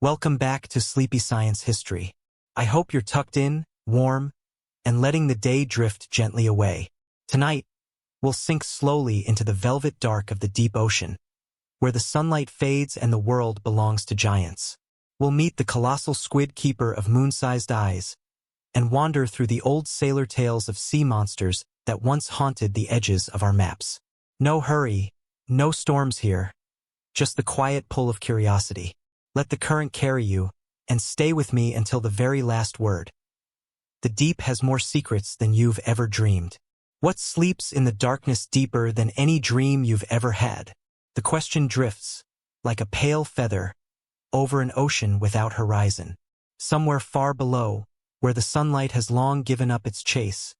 Welcome back to Sleepy Science History. I hope you're tucked in, warm, and letting the day drift gently away. Tonight, we'll sink slowly into the velvet dark of the deep ocean, where the sunlight fades and the world belongs to giants. We'll meet the colossal squid keeper of moon-sized eyes, and wander through the old sailor tales of sea monsters that once haunted the edges of our maps. No hurry, no storms here, just the quiet pull of curiosity. Let the current carry you, and stay with me until the very last word. The deep has more secrets than you've ever dreamed. What sleeps in the darkness deeper than any dream you've ever had? The question drifts, like a pale feather, over an ocean without horizon. Somewhere far below, where the sunlight has long given up its chase,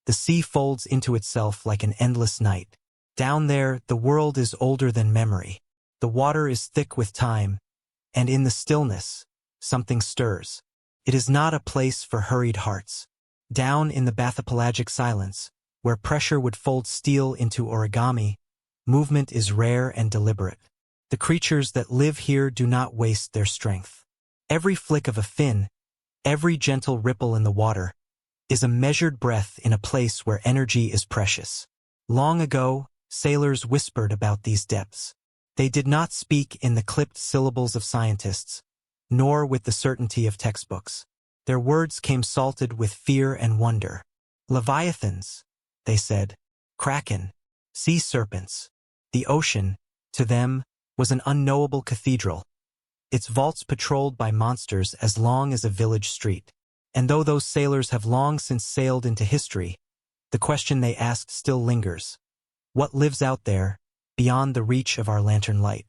the sea folds into itself like an endless night. Down there, the world is older than memory. The water is thick with time, and in the stillness, something stirs. It is not a place for hurried hearts. Down in the bathypelagic silence, where pressure would fold steel into origami, movement is rare and deliberate. The creatures that live here do not waste their strength. Every flick of a fin, every gentle ripple in the water, is a measured breath in a place where energy is precious. Long ago, sailors whispered about these depths. They did not speak in the clipped syllables of scientists, nor with the certainty of textbooks. Their words came salted with fear and wonder. Leviathans, they said, kraken, sea serpents. The ocean, to them, was an unknowable cathedral, its vaults patrolled by monsters as long as a village street. And though those sailors have long since sailed into history, the question they asked still lingers. What lives out there, beyond the reach of our lantern light?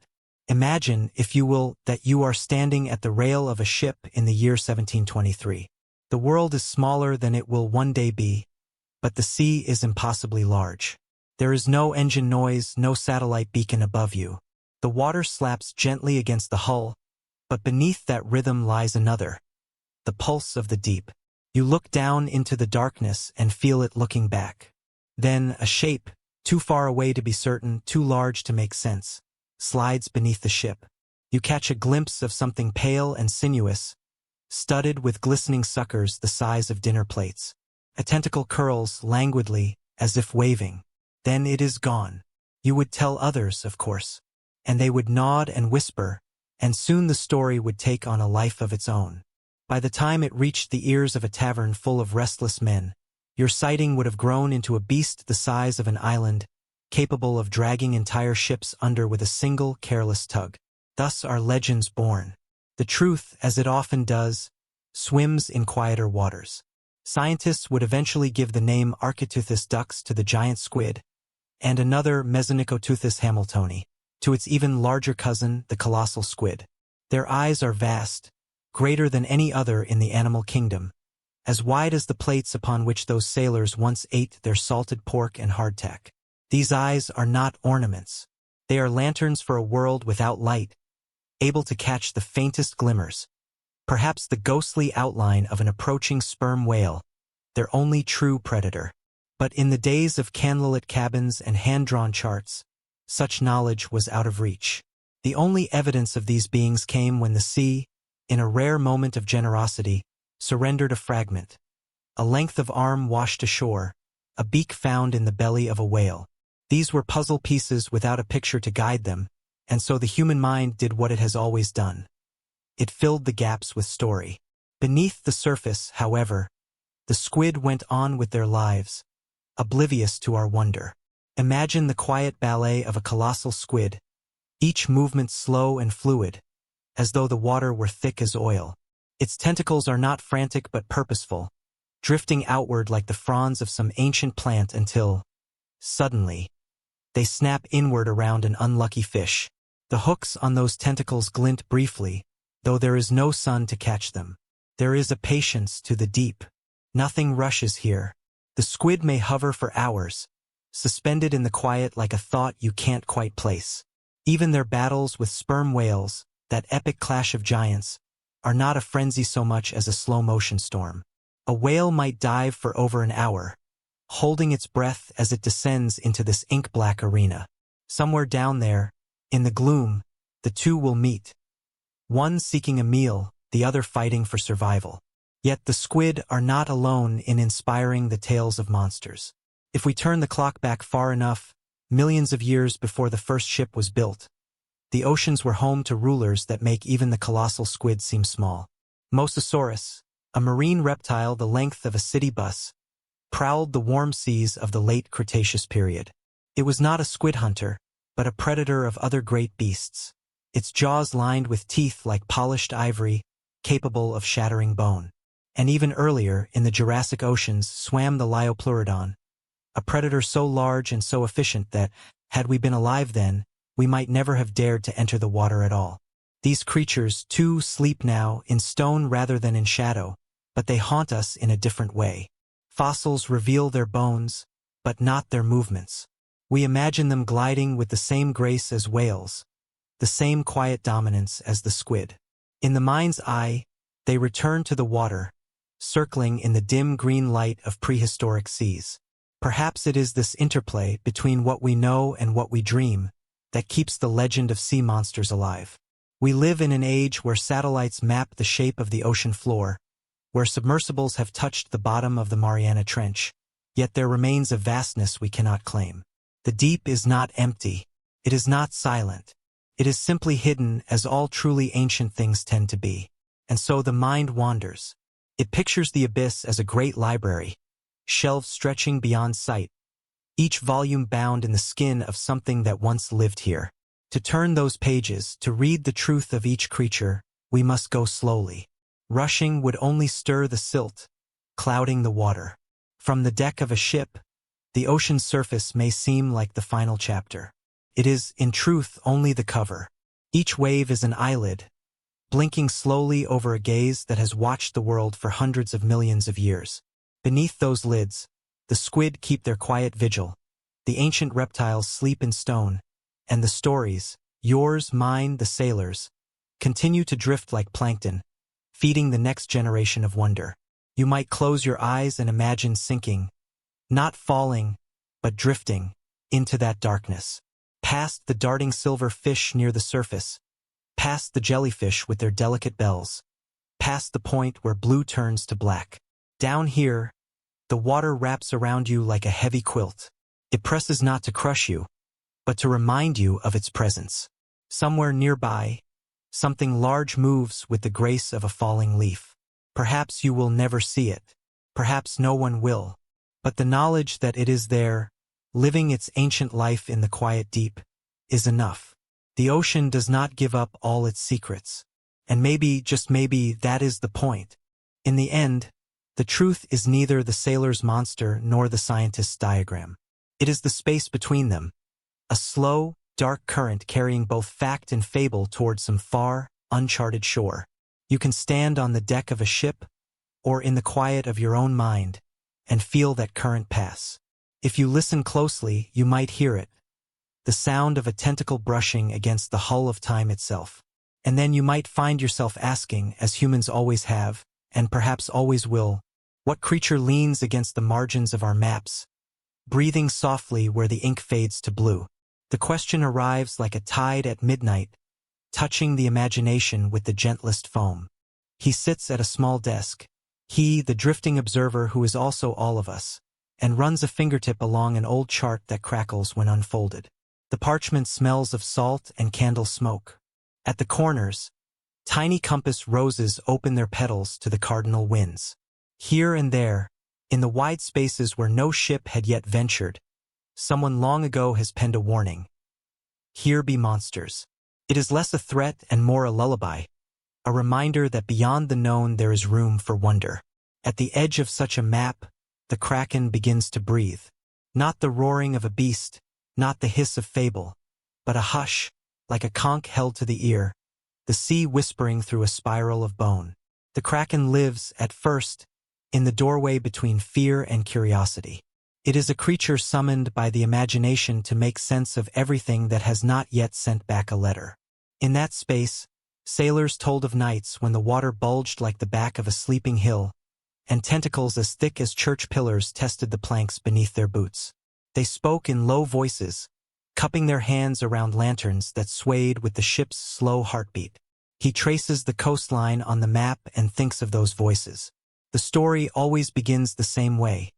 Imagine, if you will, that you are standing at the rail of a ship in the year 1723. The world is smaller than it will one day be, but the sea is impossibly large. There is no engine noise, no satellite beacon above you. The water slaps gently against the hull, but beneath that rhythm lies another, the pulse of the deep. You look down into the darkness and feel it looking back. Then a shape, too far away to be certain, too large to make sense, slides beneath the ship. You catch a glimpse of something pale and sinuous, studded with glistening suckers the size of dinner plates. A tentacle curls languidly, as if waving. Then it is gone. You would tell others, of course, and they would nod and whisper, and soon the story would take on a life of its own. By the time it reached the ears of a tavern full of restless men, your sighting would have grown into a beast the size of an island, capable of dragging entire ships under with a single careless tug. Thus are legends born. The truth, as it often does, swims in quieter waters. Scientists would eventually give the name Architeuthis dux to the giant squid, and another Mesonicoteuthis hamiltoni to its even larger cousin, the colossal squid. Their eyes are vast, greater than any other in the animal kingdom, as wide as the plates upon which those sailors once ate their salted pork and hardtack. These eyes are not ornaments. They are lanterns for a world without light, able to catch the faintest glimmers, perhaps the ghostly outline of an approaching sperm whale, their only true predator. But in the days of candlelit cabins and hand-drawn charts, such knowledge was out of reach. The only evidence of these beings came when the sea, in a rare moment of generosity, surrendered a fragment, a length of arm washed ashore, a beak found in the belly of a whale. These were puzzle pieces without a picture to guide them, and so the human mind did what it has always done. It filled the gaps with story. Beneath the surface, however, the squid went on with their lives, oblivious to our wonder. Imagine the quiet ballet of a colossal squid, each movement slow and fluid, as though the water were thick as oil. Its tentacles are not frantic but purposeful, drifting outward like the fronds of some ancient plant until, suddenly, they snap inward around an unlucky fish. The hooks on those tentacles glint briefly, though there is no sun to catch them. There is a patience to the deep. Nothing rushes here. The squid may hover for hours, suspended in the quiet like a thought you can't quite place. Even their battles with sperm whales, that epic clash of giants, are not a frenzy so much as a slow-motion storm. A whale might dive for over an hour, holding its breath as it descends into this ink-black arena. Somewhere down there, in the gloom, the two will meet, one seeking a meal, the other fighting for survival. Yet the squid are not alone in inspiring the tales of monsters. If we turn the clock back far enough, millions of years before the first ship was built, the oceans were home to rulers that make even the colossal squid seem small. Mosasaurus, a marine reptile the length of a city bus, prowled the warm seas of the late Cretaceous period. It was not a squid hunter, but a predator of other great beasts, its jaws lined with teeth like polished ivory, capable of shattering bone. And even earlier, in the Jurassic oceans, swam the Liopleurodon, a predator so large and so efficient that, had we been alive then, we might never have dared to enter the water at all. These creatures, too, sleep now, in stone rather than in shadow, but they haunt us in a different way. Fossils reveal their bones, but not their movements. We imagine them gliding with the same grace as whales, the same quiet dominance as the squid. In the mind's eye, they return to the water, circling in the dim green light of prehistoric seas. Perhaps it is this interplay between what we know and what we dream that keeps the legend of sea monsters alive. We live in an age where satellites map the shape of the ocean floor, where submersibles have touched the bottom of the Mariana Trench, yet there remains a vastness we cannot claim. The deep is not empty. It is not silent. It is simply hidden, as all truly ancient things tend to be. And so the mind wanders. It pictures the abyss as a great library, shelves stretching beyond sight, each volume bound in the skin of something that once lived here. To turn those pages, to read the truth of each creature, we must go slowly. Rushing would only stir the silt, clouding the water. From the deck of a ship, the ocean's surface may seem like the final chapter. It is, in truth, only the cover. Each wave is an eyelid, blinking slowly over a gaze that has watched the world for hundreds of millions of years. Beneath those lids, the squid keep their quiet vigil, the ancient reptiles sleep in stone, and the stories, yours, mine, the sailors, continue to drift like plankton, feeding the next generation of wonder. You might close your eyes and imagine sinking, not falling, but drifting, into that darkness. Past the darting silver fish near the surface, past the jellyfish with their delicate bells, past the point where blue turns to black. Down here, the water wraps around you like a heavy quilt. It presses not to crush you, but to remind you of its presence. Somewhere nearby, something large moves with the grace of a falling leaf. Perhaps you will never see it. Perhaps no one will. But the knowledge that it is there, living its ancient life in the quiet deep, is enough. The ocean does not give up all its secrets. And maybe, just maybe, that is the point. In the end, the truth is neither the sailor's monster nor the scientist's diagram. It is the space between them, a slow, dark current carrying both fact and fable toward some far, uncharted shore. You can stand on the deck of a ship, or in the quiet of your own mind, and feel that current pass. If you listen closely, you might hear it, the sound of a tentacle brushing against the hull of time itself. And then you might find yourself asking, as humans always have, and perhaps always will, what creature leans against the margins of our maps, breathing softly where the ink fades to blue? The question arrives like a tide at midnight, touching the imagination with the gentlest foam. He sits at a small desk, he, the drifting observer who is also all of us, and runs a fingertip along an old chart that crackles when unfolded. The parchment smells of salt and candle smoke. At the corners, tiny compass roses open their petals to the cardinal winds. Here and there, in the wide spaces where no ship had yet ventured, someone long ago has penned a warning. Here be monsters. It is less a threat and more a lullaby, a reminder that beyond the known there is room for wonder. At the edge of such a map, the kraken begins to breathe. Not the roaring of a beast, not the hiss of fable, but a hush, like a conch held to the ear, the sea whispering through a spiral of bone. The kraken lives, at first, in the doorway between fear and curiosity. It is a creature summoned by the imagination to make sense of everything that has not yet sent back a letter. In that space, sailors told of nights when the water bulged like the back of a sleeping hill, and tentacles as thick as church pillars tested the planks beneath their boots. They spoke in low voices, cupping their hands around lanterns that swayed with the ship's slow heartbeat. He traces the coastline on the map and thinks of those voices. The story always begins the same way.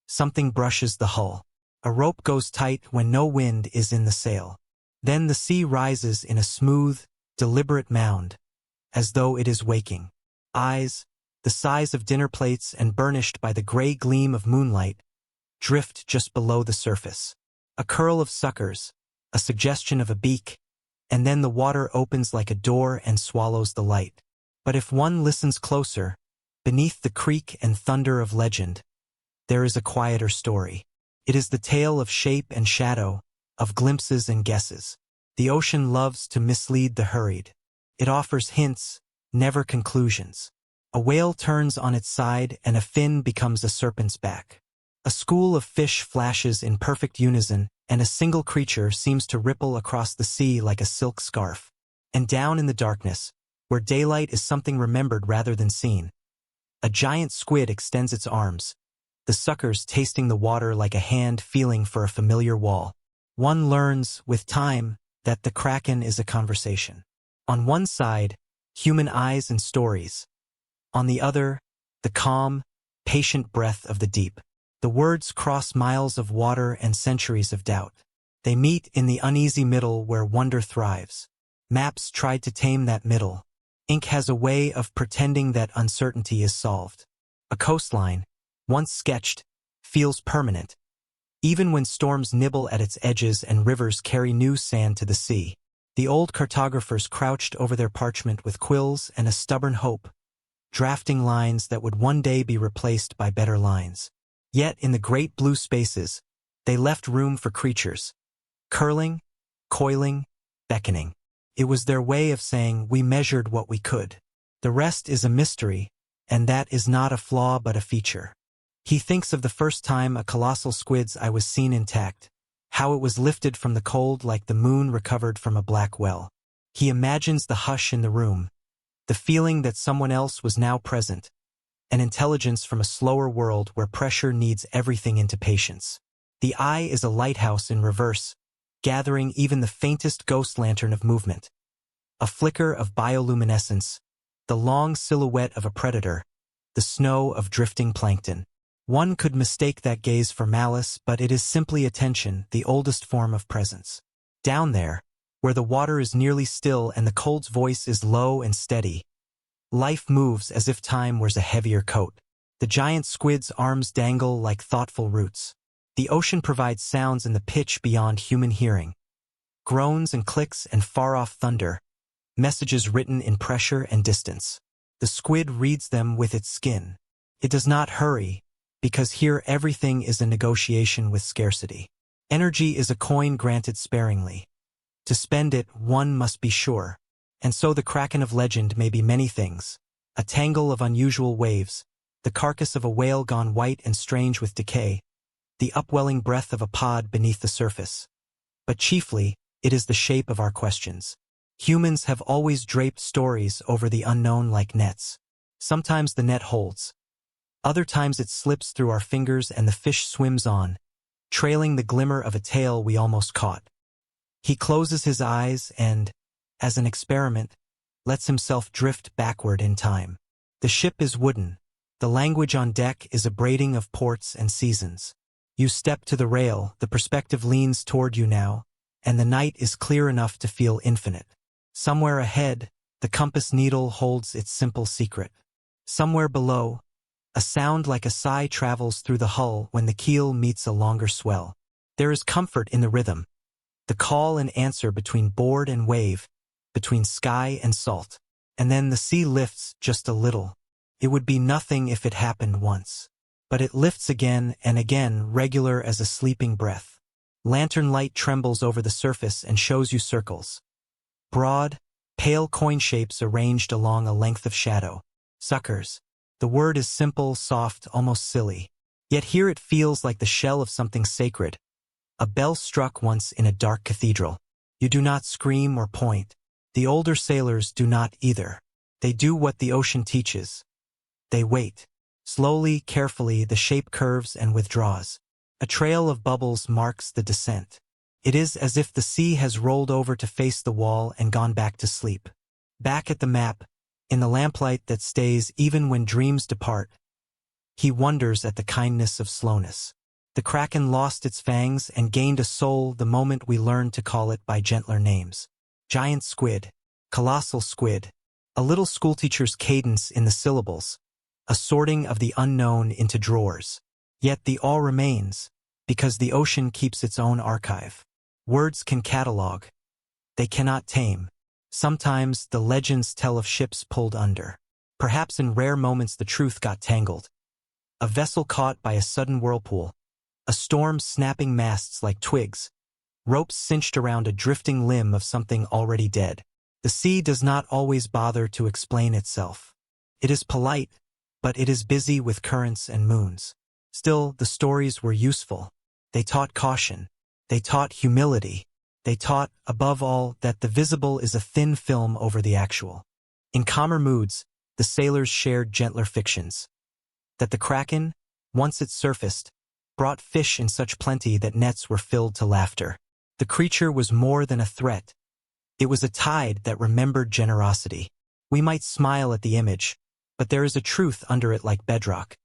Something brushes the hull. A rope goes tight when no wind is in the sail. Then the sea rises in a smooth, deliberate mound, as though it is waking. Eyes, the size of dinner plates and burnished by the gray gleam of moonlight, drift just below the surface. A curl of suckers, a suggestion of a beak, and then the water opens like a door and swallows the light. But if one listens closer, beneath the creak and thunder of legend, there is a quieter story. It is the tale of shape and shadow, of glimpses and guesses. The ocean loves to mislead the hurried. It offers hints, never conclusions. A whale turns on its side and a fin becomes a serpent's back. A school of fish flashes in perfect unison, and a single creature seems to ripple across the sea like a silk scarf. And down in the darkness, where daylight is something remembered rather than seen, a giant squid extends its arms, the suckers tasting the water like a hand feeling for a familiar wall. One learns, with time, that the kraken is a conversation. On one side, human eyes and stories. On the other, the calm, patient breath of the deep. The words cross miles of water and centuries of doubt. They meet in the uneasy middle where wonder thrives. Maps tried to tame that middle. Ink has a way of pretending that uncertainty is solved. A coastline, once sketched, feels permanent, even when storms nibble at its edges and rivers carry new sand to the sea. The old cartographers crouched over their parchment with quills and a stubborn hope, drafting lines that would one day be replaced by better lines. Yet in the great blue spaces, they left room for creatures, curling, coiling, beckoning. It was their way of saying, we measured what we could. The rest is a mystery, and that is not a flaw but a feature. He thinks of the first time a colossal squid's eye was seen intact, how it was lifted from the cold like the moon recovered from a black well. He imagines the hush in the room, the feeling that someone else was now present, an intelligence from a slower world where pressure needs everything into patience. The eye is a lighthouse in reverse, gathering even the faintest ghost lantern of movement. A flicker of bioluminescence, the long silhouette of a predator, the snow of drifting plankton. One could mistake that gaze for malice, but it is simply attention, the oldest form of presence. Down there, where the water is nearly still and the cold's voice is low and steady, life moves as if time wears a heavier coat. The giant squid's arms dangle like thoughtful roots. The ocean provides sounds in the pitch beyond human hearing. Groans and clicks and far-off thunder, messages written in pressure and distance. The squid reads them with its skin. It does not hurry, because here everything is a negotiation with scarcity. Energy is a coin granted sparingly. To spend it, one must be sure. And so the kraken of legend may be many things. A tangle of unusual waves, the carcass of a whale gone white and strange with decay, the upwelling breath of a pod beneath the surface. But chiefly, it is the shape of our questions. Humans have always draped stories over the unknown like nets. Sometimes the net holds. Other times it slips through our fingers and the fish swims on, trailing the glimmer of a tail we almost caught. He closes his eyes and, as an experiment, lets himself drift backward in time. The ship is wooden. The language on deck is a braiding of ports and seasons. You step to the rail, the perspective leans toward you now, and the night is clear enough to feel infinite. Somewhere ahead, the compass needle holds its simple secret. Somewhere below, a sound like a sigh travels through the hull when the keel meets a longer swell. There is comfort in the rhythm, the call and answer between board and wave, between sky and salt. And then the sea lifts just a little. It would be nothing if it happened once. But it lifts again and again, regular as a sleeping breath. Lantern light trembles over the surface and shows you circles. Broad, pale coin shapes arranged along a length of shadow. Suckers. The word is simple, soft, almost silly. Yet here it feels like the shell of something sacred. A bell struck once in a dark cathedral. You do not scream or point. The older sailors do not either. They do what the ocean teaches. They wait. Slowly, carefully, the shape curves and withdraws. A trail of bubbles marks the descent. It is as if the sea has rolled over to face the wall and gone back to sleep. Back at the map, in the lamplight that stays even when dreams depart, he wonders at the kindness of slowness. The kraken lost its fangs and gained a soul the moment we learned to call it by gentler names. Giant squid, colossal squid, a little schoolteacher's cadence in the syllables, a sorting of the unknown into drawers. Yet the all remains, because the ocean keeps its own archive. Words can catalog. They cannot tame. Sometimes the legends tell of ships pulled under. Perhaps in rare moments the truth got tangled. A vessel caught by a sudden whirlpool, a storm snapping masts like twigs, ropes cinched around a drifting limb of something already dead. The sea does not always bother to explain itself. It is polite, but it is busy with currents and moons. Still, the stories were useful. They taught caution. They taught humility. They taught, above all, that the visible is a thin film over the actual. In calmer moods, the sailors shared gentler fictions. That the kraken, once it surfaced, brought fish in such plenty that nets were filled to laughter. The creature was more than a threat. It was a tide that remembered generosity. We might smile at the image, but there is a truth under it like bedrock.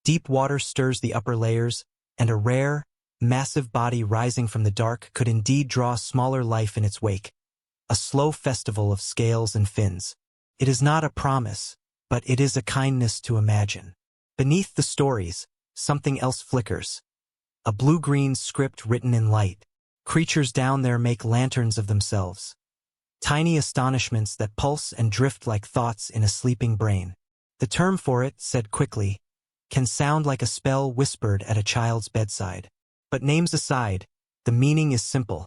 Deep water stirs the upper layers, and a rare, massive body rising from the dark could indeed draw smaller life in its wake. A slow festival of scales and fins. It is not a promise, but it is a kindness to imagine. Beneath the stories, something else flickers. A blue-green script written in light. Creatures down there make lanterns of themselves. Tiny astonishments that pulse and drift like thoughts in a sleeping brain. The term for it, said quickly, can sound like a spell whispered at a child's bedside. But names aside, the meaning is simple.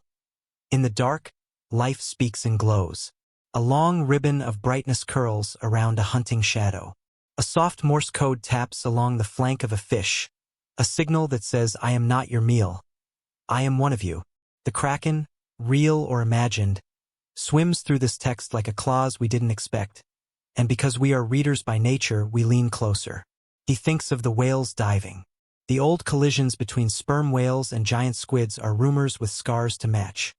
In the dark, life speaks and glows. A long ribbon of brightness curls around a hunting shadow. A soft Morse code taps along the flank of a fish, a signal that says, I am not your meal. I am one of you. The kraken, real or imagined, swims through this text like a clause we didn't expect. And because we are readers by nature, we lean closer. He thinks of the whales diving. The old collisions between sperm whales and giant squids are rumors with scars to match.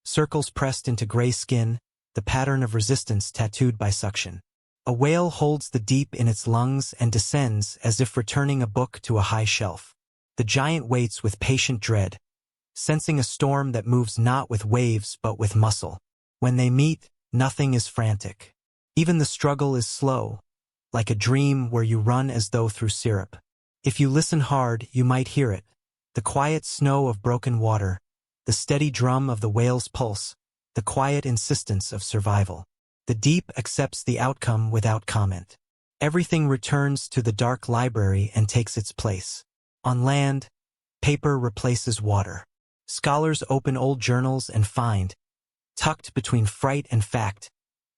Circles pressed into gray skin, the pattern of resistance tattooed by suction. A whale holds the deep in its lungs and descends as if returning a book to a high shelf. The giant waits with patient dread, sensing a storm that moves not with waves but with muscle. When they meet, nothing is frantic. Even the struggle is slow, like a dream where you run as though through syrup. If you listen hard, you might hear it. The quiet snow of broken water, the steady drum of the whale's pulse, the quiet insistence of survival. The deep accepts the outcome without comment. Everything returns to the dark library and takes its place. On land, paper replaces water. Scholars open old journals and find, tucked between fright and fact,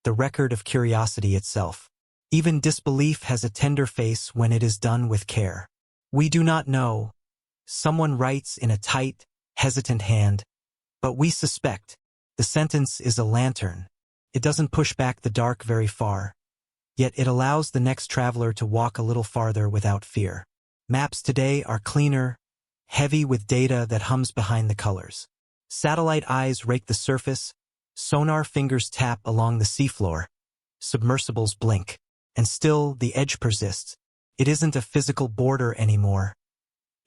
the record of curiosity itself. Even disbelief has a tender face when it is done with care. We do not know. Someone writes in a tight, hesitant hand, but we suspect. The sentence is a lantern. It doesn't push back the dark very far, yet it allows the next traveler to walk a little farther without fear. Maps today are cleaner, heavy with data that hums behind the colors. Satellite eyes rake the surface, sonar fingers tap along the seafloor, submersibles blink, and still the edge persists. It isn't a physical border anymore.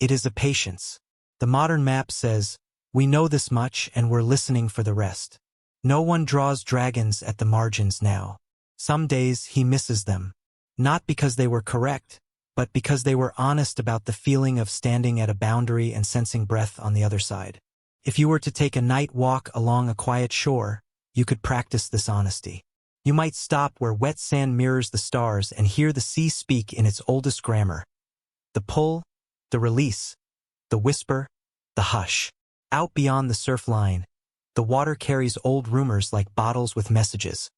It is a patience. The modern map says, we know this much and we're listening for the rest. No one draws dragons at the margins now. Some days he misses them. Not because they were correct, but because they were honest about the feeling of standing at a boundary and sensing breath on the other side. If you were to take a night walk along a quiet shore, you could practice this honesty. You might stop where wet sand mirrors the stars and hear the sea speak in its oldest grammar. The pull, the release, the whisper, the hush. Out beyond the surf line, the water carries old rumors like bottles with messages,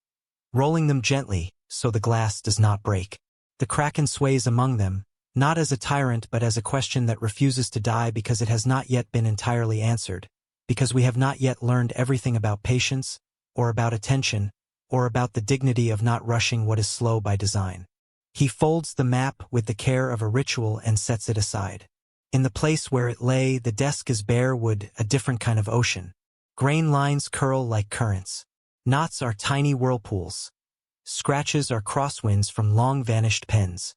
rolling them gently so the glass does not break. The kraken sways among them, not as a tyrant but as a question that refuses to die because it has not yet been entirely answered, because we have not yet learned everything about patience, or about attention, or about the dignity of not rushing what is slow by design. He folds the map with the care of a ritual and sets it aside. In the place where it lay, the desk is bare wood, a different kind of ocean. Grain lines curl like currents. Knots are tiny whirlpools. Scratches are crosswinds from long-vanished pens.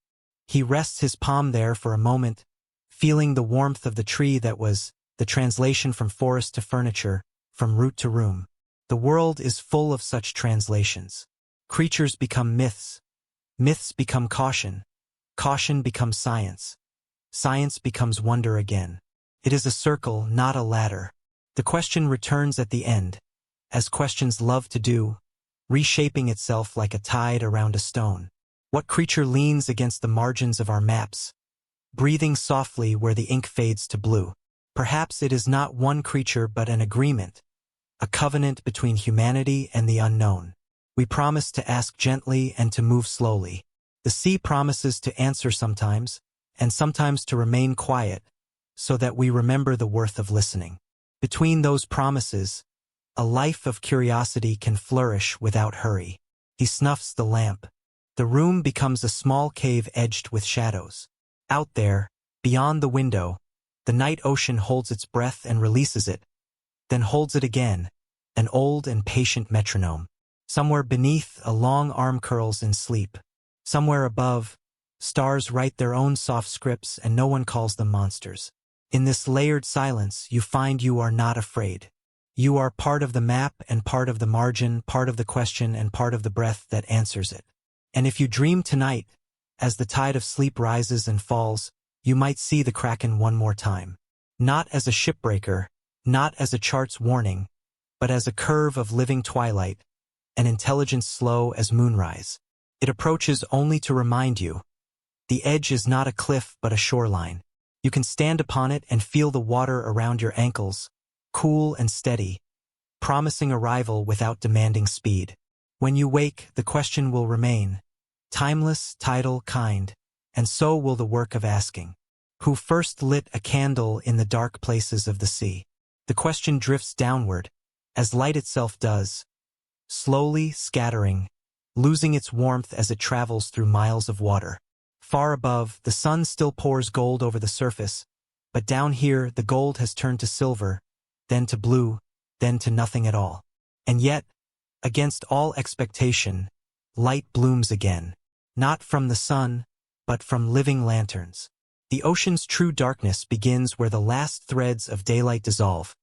He rests his palm there for a moment, feeling the warmth of the tree that was the translation from forest to furniture, from root to room. The world is full of such translations. Creatures become myths. Myths become caution. Caution becomes science. Science becomes wonder again. It is a circle, not a ladder. The question returns at the end, as questions love to do, reshaping itself like a tide around a stone. What creature leans against the margins of our maps, breathing softly where the ink fades to blue? Perhaps it is not one creature but an agreement, a covenant between humanity and the unknown. We promise to ask gently and to move slowly. The sea promises to answer sometimes, and sometimes to remain quiet, so that we remember the worth of listening. Between those promises, a life of curiosity can flourish without hurry. He snuffs the lamp. The room becomes a small cave edged with shadows. Out there, beyond the window, the night ocean holds its breath and releases it, then holds it again, an old and patient metronome. Somewhere beneath, a long arm curls in sleep. Somewhere above, stars write their own soft scripts and no one calls them monsters. In this layered silence, you find you are not afraid. You are part of the map and part of the margin, part of the question and part of the breath that answers it. And if you dream tonight, as the tide of sleep rises and falls, you might see the Kraken one more time. Not as a shipbreaker, not as a chart's warning, but as a curve of living twilight, an intelligence slow as moonrise. It approaches only to remind you. The edge is not a cliff but a shoreline. You can stand upon it and feel the water around your ankles, cool and steady, promising arrival without demanding speed. When you wake, the question will remain, timeless, tidal, kind, and so will the work of asking. Who first lit a candle in the dark places of the sea? The question drifts downward, as light itself does, slowly scattering, losing its warmth as it travels through miles of water. Far above, the sun still pours gold over the surface, but down here the gold has turned to silver, then to blue, then to nothing at all. And yet, against all expectation, light blooms again, not from the sun, but from living lanterns. The ocean's true darkness begins where the last threads of daylight dissolve,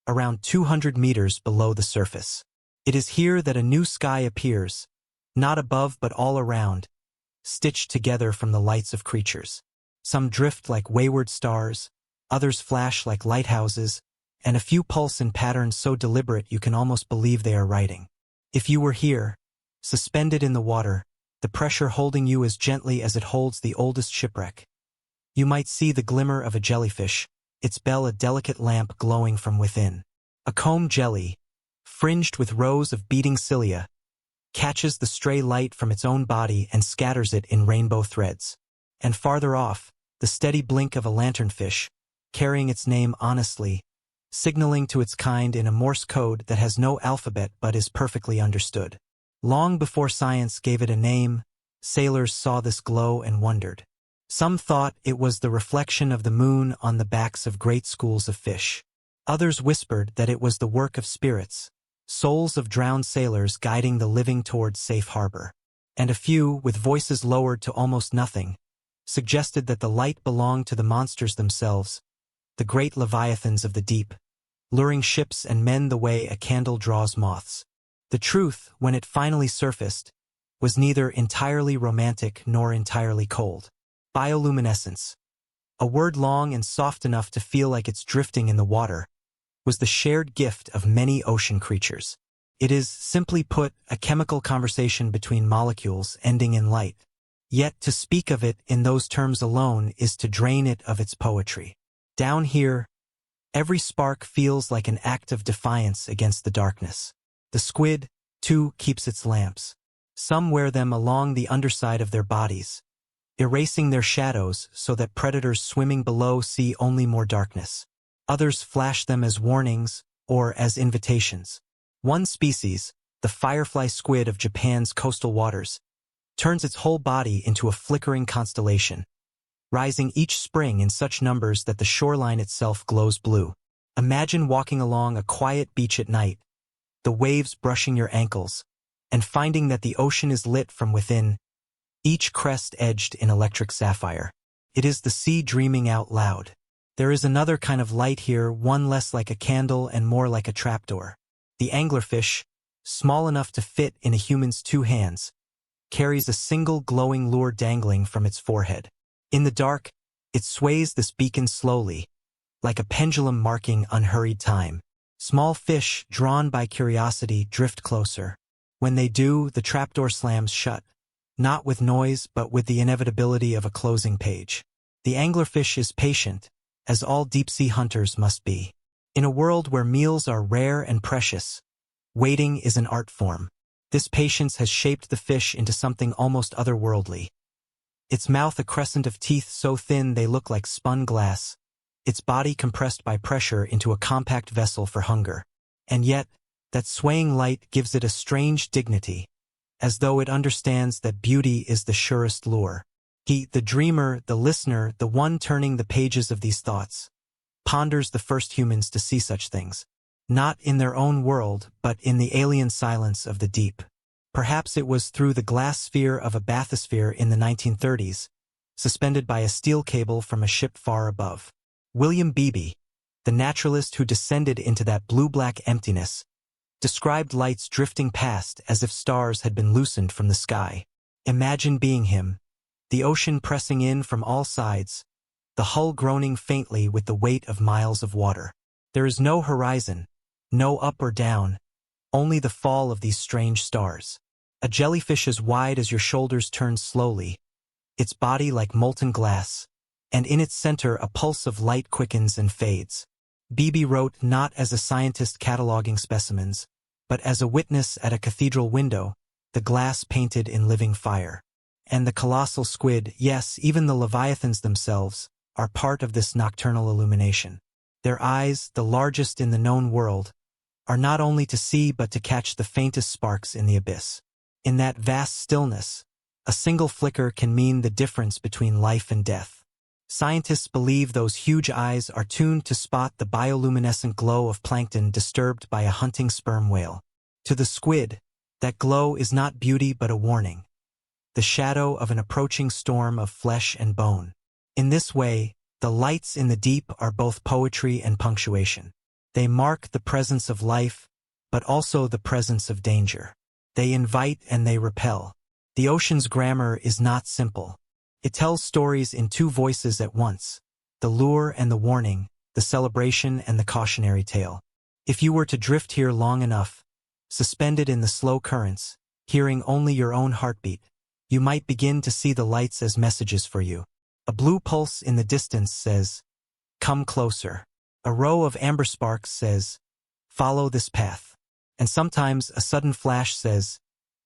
around 200 meters below the surface. It is here that a new sky appears, not above but all around, stitched together from the lights of creatures. Some drift like wayward stars, others flash like lighthouses, and a few pulse in patterns so deliberate you can almost believe they are writing. If you were here, suspended in the water, the pressure holding you as gently as it holds the oldest shipwreck, you might see the glimmer of a jellyfish, its bell a delicate lamp glowing from within. A comb jelly, fringed with rows of beating cilia, catches the stray light from its own body and scatters it in rainbow threads. And farther off, the steady blink of a lanternfish, carrying its name honestly, signaling to its kind in a Morse code that has no alphabet but is perfectly understood. Long before science gave it a name, sailors saw this glow and wondered. Some thought it was the reflection of the moon on the backs of great schools of fish. Others whispered that it was the work of spirits, souls of drowned sailors guiding the living towards safe harbor. And a few, with voices lowered to almost nothing, suggested that the light belonged to the monsters themselves, the great leviathans of the deep, luring ships and men the way a candle draws moths. The truth, when it finally surfaced, was neither entirely romantic nor entirely cold. Bioluminescence, a word long and soft enough to feel like it's drifting in the water, was the shared gift of many ocean creatures. It is, simply put, a chemical conversation between molecules ending in light. Yet to speak of it in those terms alone is to drain it of its poetry. Down here, every spark feels like an act of defiance against the darkness. The squid, too, keeps its lamps. Some wear them along the underside of their bodies, erasing their shadows so that predators swimming below see only more darkness. Others flash them as warnings or as invitations. One species, the firefly squid of Japan's coastal waters, turns its whole body into a flickering constellation, rising each spring in such numbers that the shoreline itself glows blue. Imagine walking along a quiet beach at night, the waves brushing your ankles, and finding that the ocean is lit from within, each crest edged in electric sapphire. It is the sea dreaming out loud. There is another kind of light here, one less like a candle and more like a trapdoor. The anglerfish, small enough to fit in a human's 2 hands, carries a single glowing lure dangling from its forehead. In the dark, it sways this beacon slowly, like a pendulum marking unhurried time. Small fish, drawn by curiosity, drift closer. When they do, the trapdoor slams shut, not with noise but with the inevitability of a closing page. The anglerfish is patient, as all deep-sea hunters must be. In a world where meals are rare and precious, waiting is an art form. This patience has shaped the fish into something almost otherworldly. Its mouth a crescent of teeth so thin they look like spun glass, its body compressed by pressure into a compact vessel for hunger. And yet, that swaying light gives it a strange dignity, as though it understands that beauty is the surest lure. He, the dreamer, the listener, the one turning the pages of these thoughts, ponders the first humans to see such things, not in their own world, but in the alien silence of the deep. Perhaps it was through the glass sphere of a bathysphere in the 1930s, suspended by a steel cable from a ship far above. William Beebe, the naturalist who descended into that blue-black emptiness, described lights drifting past as if stars had been loosened from the sky. Imagine being him, the ocean pressing in from all sides, the hull groaning faintly with the weight of miles of water. There is no horizon, no up or down, only the fall of these strange stars. A jellyfish as wide as your shoulders turns slowly, its body like molten glass, and in its center a pulse of light quickens and fades. Beebe wrote not as a scientist cataloging specimens, but as a witness at a cathedral window, the glass painted in living fire. And the colossal squid, yes, even the leviathans themselves, are part of this nocturnal illumination. Their eyes, the largest in the known world, are not only to see but to catch the faintest sparks in the abyss. In that vast stillness, a single flicker can mean the difference between life and death. Scientists believe those huge eyes are tuned to spot the bioluminescent glow of plankton disturbed by a hunting sperm whale. To the squid, that glow is not beauty but a warning, the shadow of an approaching storm of flesh and bone. In this way, the lights in the deep are both poetry and punctuation. They mark the presence of life, but also the presence of danger. They invite and they repel. The ocean's grammar is not simple. It tells stories in 2 voices at once, the lure and the warning, the celebration and the cautionary tale. If you were to drift here long enough, suspended in the slow currents, hearing only your own heartbeat, you might begin to see the lights as messages for you. A blue pulse in the distance says, "Come closer." A row of amber sparks says, "Follow this path." And sometimes a sudden flash says,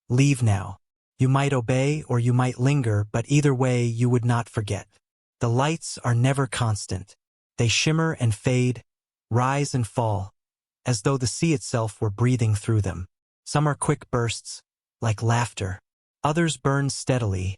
"Leave now." You might obey or you might linger, but either way you would not forget. The lights are never constant. They shimmer and fade, rise and fall, as though the sea itself were breathing through them. Some are quick bursts, like laughter. Others burn steadily,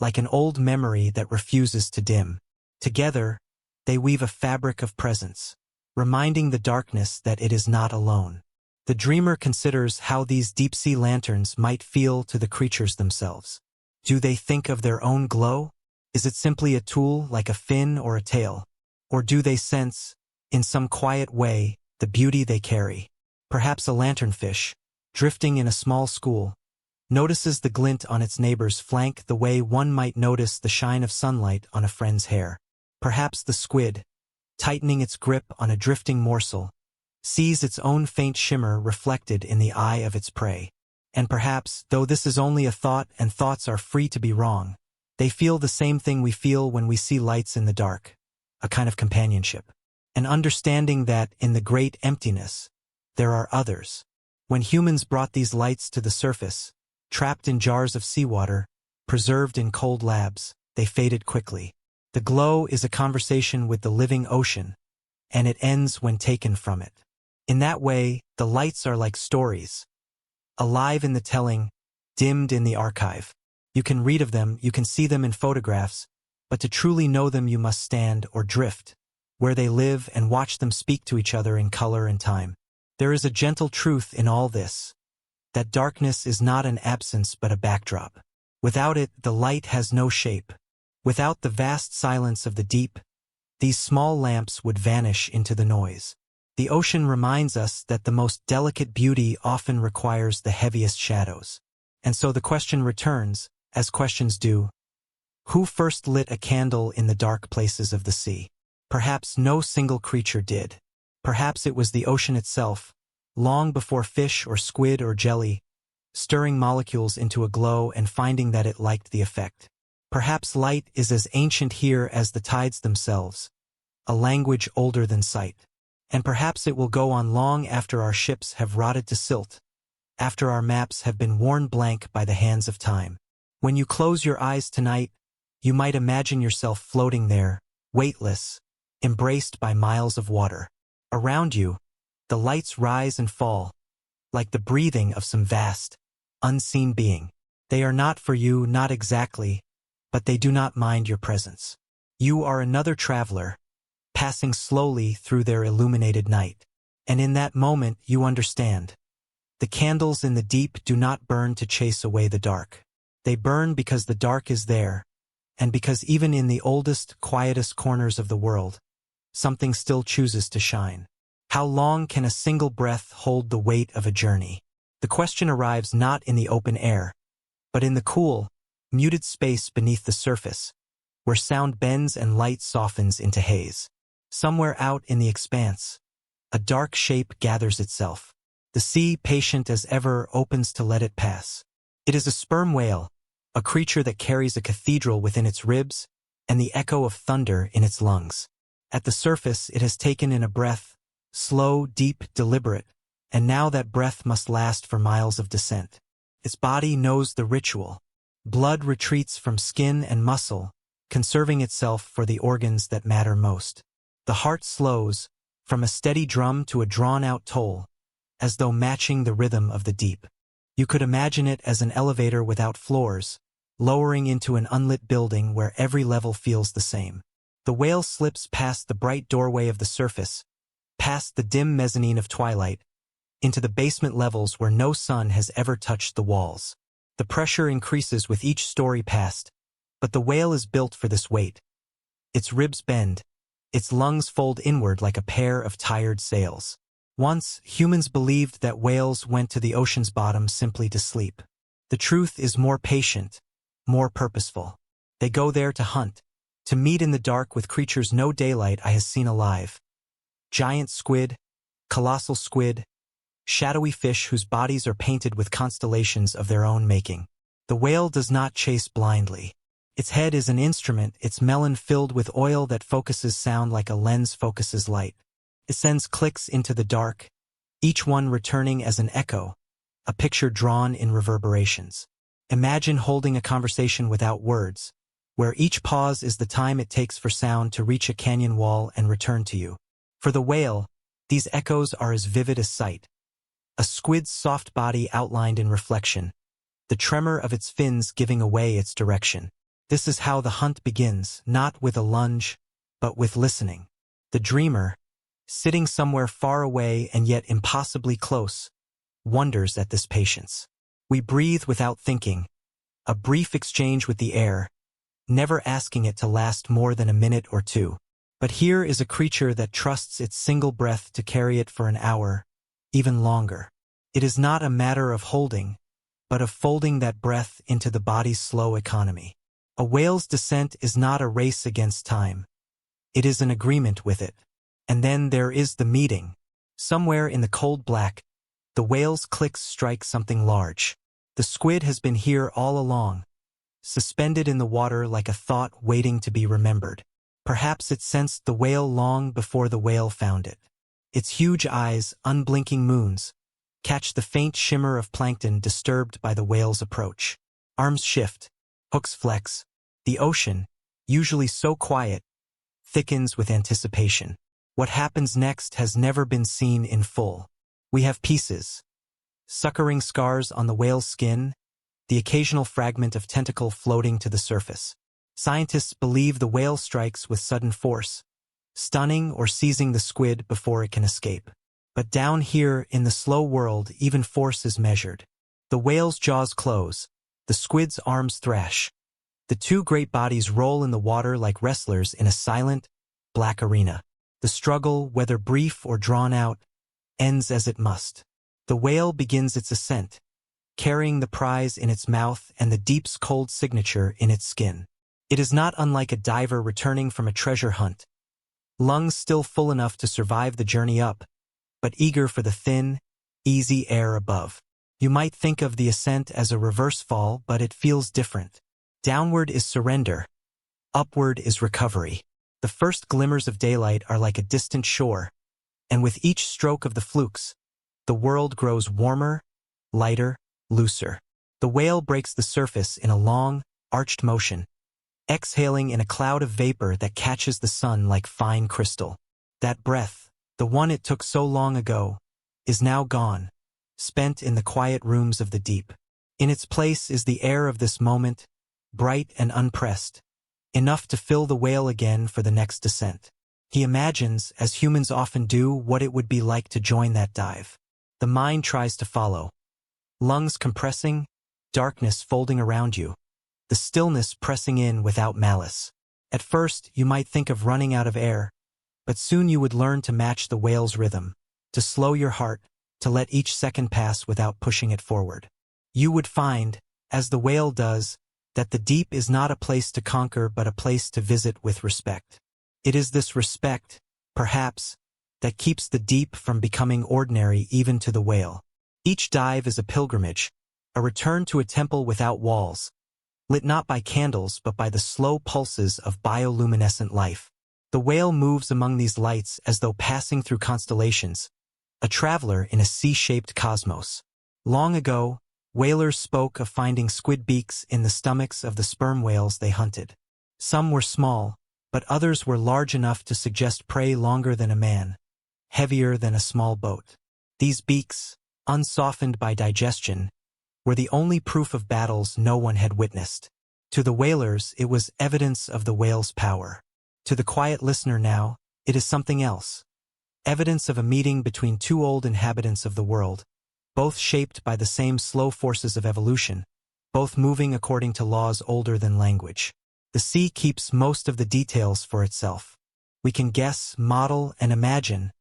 like an old memory that refuses to dim. Together, they weave a fabric of presence, reminding the darkness that it is not alone. The dreamer considers how these deep-sea lanterns might feel to the creatures themselves. Do they think of their own glow? Is it simply a tool like a fin or a tail? Or do they sense, in some quiet way, the beauty they carry? Perhaps a lanternfish, drifting in a small school, notices the glint on its neighbor's flank the way one might notice the shine of sunlight on a friend's hair. Perhaps the squid, tightening its grip on a drifting morsel, sees its own faint shimmer reflected in the eye of its prey. And perhaps, though this is only a thought and thoughts are free to be wrong, they feel the same thing we feel when we see lights in the dark, a kind of companionship. An understanding that, in the great emptiness, there are others. When humans brought these lights to the surface, trapped in jars of seawater, preserved in cold labs, they faded quickly. The glow is a conversation with the living ocean, and it ends when taken from it. In that way, the lights are like stories, alive in the telling, dimmed in the archive. You can read of them, you can see them in photographs, but to truly know them you must stand or drift, where they live and watch them speak to each other in color and time. There is a gentle truth in all this. That darkness is not an absence but a backdrop. Without it, the light has no shape. Without the vast silence of the deep, these small lamps would vanish into the noise. The ocean reminds us that the most delicate beauty often requires the heaviest shadows. And so the question returns, as questions do. Who first lit a candle in the dark places of the sea? Perhaps no single creature did. Perhaps it was the ocean itself, long before fish or squid or jelly, stirring molecules into a glow and finding that it liked the effect. Perhaps light is as ancient here as the tides themselves, a language older than sight. And perhaps it will go on long after our ships have rotted to silt, after our maps have been worn blank by the hands of time. When you close your eyes tonight, you might imagine yourself floating there, weightless, embraced by miles of water. Around you, the lights rise and fall, like the breathing of some vast, unseen being. They are not for you, not exactly, but they do not mind your presence. You are another traveler, passing slowly through their illuminated night. And in that moment you understand. The candles in the deep do not burn to chase away the dark. They burn because the dark is there, and because even in the oldest, quietest corners of the world, something still chooses to shine. How long can a single breath hold the weight of a journey? The question arrives not in the open air, but in the cool, muted space beneath the surface, where sound bends and light softens into haze. Somewhere out in the expanse, a dark shape gathers itself. The sea, patient as ever, opens to let it pass. It is a sperm whale, a creature that carries a cathedral within its ribs and the echo of thunder in its lungs. At the surface, it has taken in a breath, slow, deep, deliberate, and now that breath must last for miles of descent. Its body knows the ritual. Blood retreats from skin and muscle, conserving itself for the organs that matter most. The heart slows, from a steady drum to a drawn-out toll, as though matching the rhythm of the deep. You could imagine it as an elevator without floors, lowering into an unlit building where every level feels the same. The whale slips past the bright doorway of the surface, past the dim mezzanine of twilight, into the basement levels where no sun has ever touched the walls. The pressure increases with each story passed, but the whale is built for this weight. Its ribs bend, its lungs fold inward like a pair of tired sails. Once, humans believed that whales went to the ocean's bottom simply to sleep. The truth is more patient, more purposeful. They go there to hunt, to meet in the dark with creatures no daylight eye has seen alive. Giant squid, colossal squid, shadowy fish whose bodies are painted with constellations of their own making. The whale does not chase blindly. Its head is an instrument, its melon filled with oil that focuses sound like a lens focuses light. It sends clicks into the dark, each one returning as an echo, a picture drawn in reverberations. Imagine holding a conversation without words, where each pause is the time it takes for sound to reach a canyon wall and return to you. For the whale, these echoes are as vivid as sight. A squid's soft body outlined in reflection, the tremor of its fins giving away its direction. This is how the hunt begins, not with a lunge, but with listening. The dreamer, sitting somewhere far away and yet impossibly close, wonders at this patience. We breathe without thinking, a brief exchange with the air, never asking it to last more than a minute or two. But here is a creature that trusts its single breath to carry it for an hour, even longer. It is not a matter of holding, but of folding that breath into the body's slow economy. A whale's descent is not a race against time. It is an agreement with it. And then there is the meeting. Somewhere in the cold black, the whale's clicks strike something large. The squid has been here all along, suspended in the water like a thought waiting to be remembered. Perhaps it sensed the whale long before the whale found it. Its huge eyes, unblinking moons, catch the faint shimmer of plankton disturbed by the whale's approach. Arms shift, hooks flex. The ocean, usually so quiet, thickens with anticipation. What happens next has never been seen in full. We have pieces, suckering scars on the whale's skin, the occasional fragment of tentacle floating to the surface. Scientists believe the whale strikes with sudden force, stunning or seizing the squid before it can escape. But down here in the slow world, even force is measured. The whale's jaws close. The squid's arms thrash. The two great bodies roll in the water like wrestlers in a silent, black arena. The struggle, whether brief or drawn out, ends as it must. The whale begins its ascent, carrying the prize in its mouth and the deep's cold signature in its skin. It is not unlike a diver returning from a treasure hunt, lungs still full enough to survive the journey up, but eager for the thin, easy air above. You might think of the ascent as a reverse fall, but it feels different. Downward is surrender. Upward is recovery. The first glimmers of daylight are like a distant shore, and with each stroke of the flukes, the world grows warmer, lighter, looser. The whale breaks the surface in a long, arched motion, exhaling in a cloud of vapor that catches the sun like fine crystal. That breath, the one it took so long ago, is now gone, spent in the quiet rooms of the deep. In its place is the air of this moment, bright and unpressed, enough to fill the whale again for the next descent. He imagines, as humans often do, what it would be like to join that dive. The mind tries to follow. Lungs compressing, darkness folding around you, the stillness pressing in without malice. At first, you might think of running out of air, but soon you would learn to match the whale's rhythm, to slow your heart, to let each second pass without pushing it forward. You would find, as the whale does, that the deep is not a place to conquer but a place to visit with respect. It is this respect, perhaps, that keeps the deep from becoming ordinary even to the whale. Each dive is a pilgrimage, a return to a temple without walls, lit not by candles but by the slow pulses of bioluminescent life. The whale moves among these lights as though passing through constellations, a traveler in a sea-shaped cosmos. Long ago, whalers spoke of finding squid beaks in the stomachs of the sperm whales they hunted. Some were small, but others were large enough to suggest prey longer than a man, heavier than a small boat. These beaks, unsoftened by digestion, were the only proof of battles no one had witnessed. To the whalers, it was evidence of the whale's power. To the quiet listener now, it is something else. Evidence of a meeting between two old inhabitants of the world, both shaped by the same slow forces of evolution, both moving according to laws older than language. The sea keeps most of the details for itself. We can guess, model, and imagine,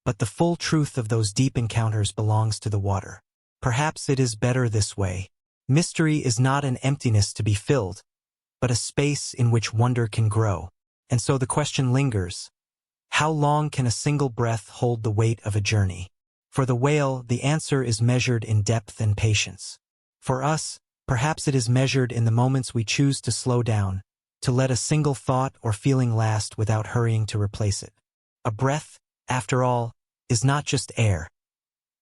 but the full truth of those deep encounters belongs to the water. Perhaps it is better this way. Mystery is not an emptiness to be filled, but a space in which wonder can grow. And so the question lingers: how long can a single breath hold the weight of a journey? For the whale, the answer is measured in depth and patience. For us, perhaps it is measured in the moments we choose to slow down, to let a single thought or feeling last without hurrying to replace it. A breath, after all, is not just air.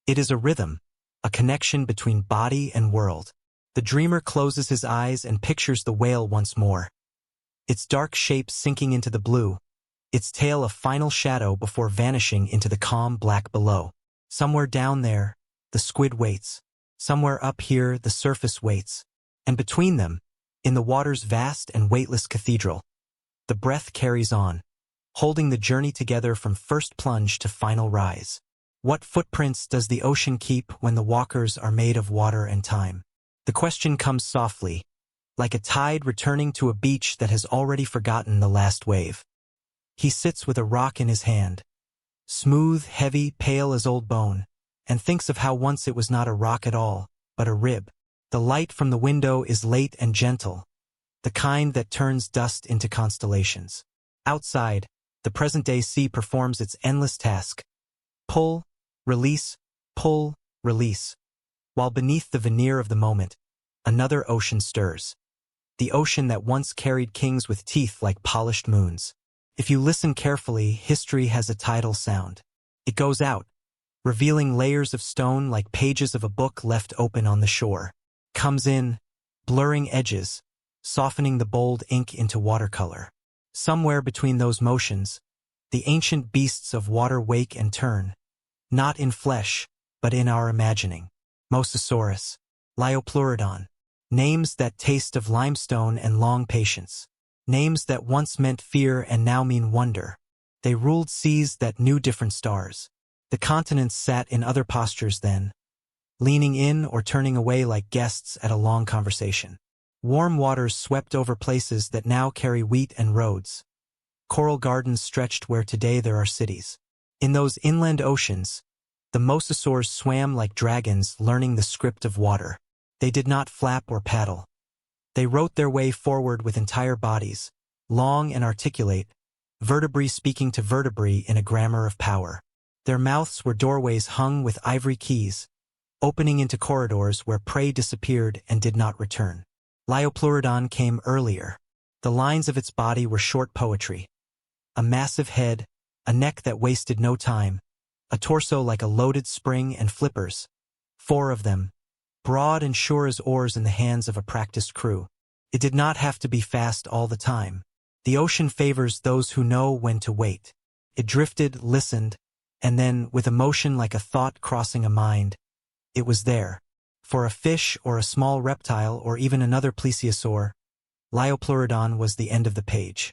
It is a rhythm, a connection between body and world. The dreamer closes his eyes and pictures the whale once more, its dark shape sinking into the blue, its tail a final shadow before vanishing into the calm black below. Somewhere down there, the squid waits. Somewhere up here, the surface waits. And between them, in the water's vast and weightless cathedral, the breath carries on, holding the journey together from first plunge to final rise. What footprints does the ocean keep when the walkers are made of water and time? The question comes softly, like a tide returning to a beach that has already forgotten the last wave. He sits with a rock in his hand, smooth, heavy, pale as old bone, and thinks of how once it was not a rock at all, but a rib. The light from the window is late and gentle, the kind that turns dust into constellations. Outside, the present-day sea performs its endless task: pull, release, pull, release. While beneath the veneer of the moment, another ocean stirs. The ocean that once carried kings with teeth like polished moons. If you listen carefully, history has a tidal sound. It goes out, revealing layers of stone like pages of a book left open on the shore. Comes in, blurring edges, softening the bold ink into watercolor. Somewhere between those motions, the ancient beasts of water wake and turn, not in flesh, but in our imagining. Mosasaurus, Liopleurodon, names that taste of limestone and long patience. Names that once meant fear and now mean wonder. They ruled seas that knew different stars. The continents sat in other postures then, leaning in or turning away like guests at a long conversation. Warm waters swept over places that now carry wheat and roads. Coral gardens stretched where today there are cities. In those inland oceans, the mosasaurs swam like dragons, learning the script of water. They did not flap or paddle. They wrote their way forward with entire bodies, long and articulate, vertebrae speaking to vertebrae in a grammar of power. Their mouths were doorways hung with ivory keys, opening into corridors where prey disappeared and did not return. Liopleurodon came earlier. The lines of its body were short poetry. A massive head, a neck that wasted no time, a torso like a loaded spring and flippers. 4 of them, broad and sure as oars in the hands of a practiced crew. It did not have to be fast all the time. The ocean favors those who know when to wait. It drifted, listened, and then, with a motion like a thought crossing a mind, it was there. For a fish or a small reptile or even another plesiosaur, Liopleurodon was the end of the page.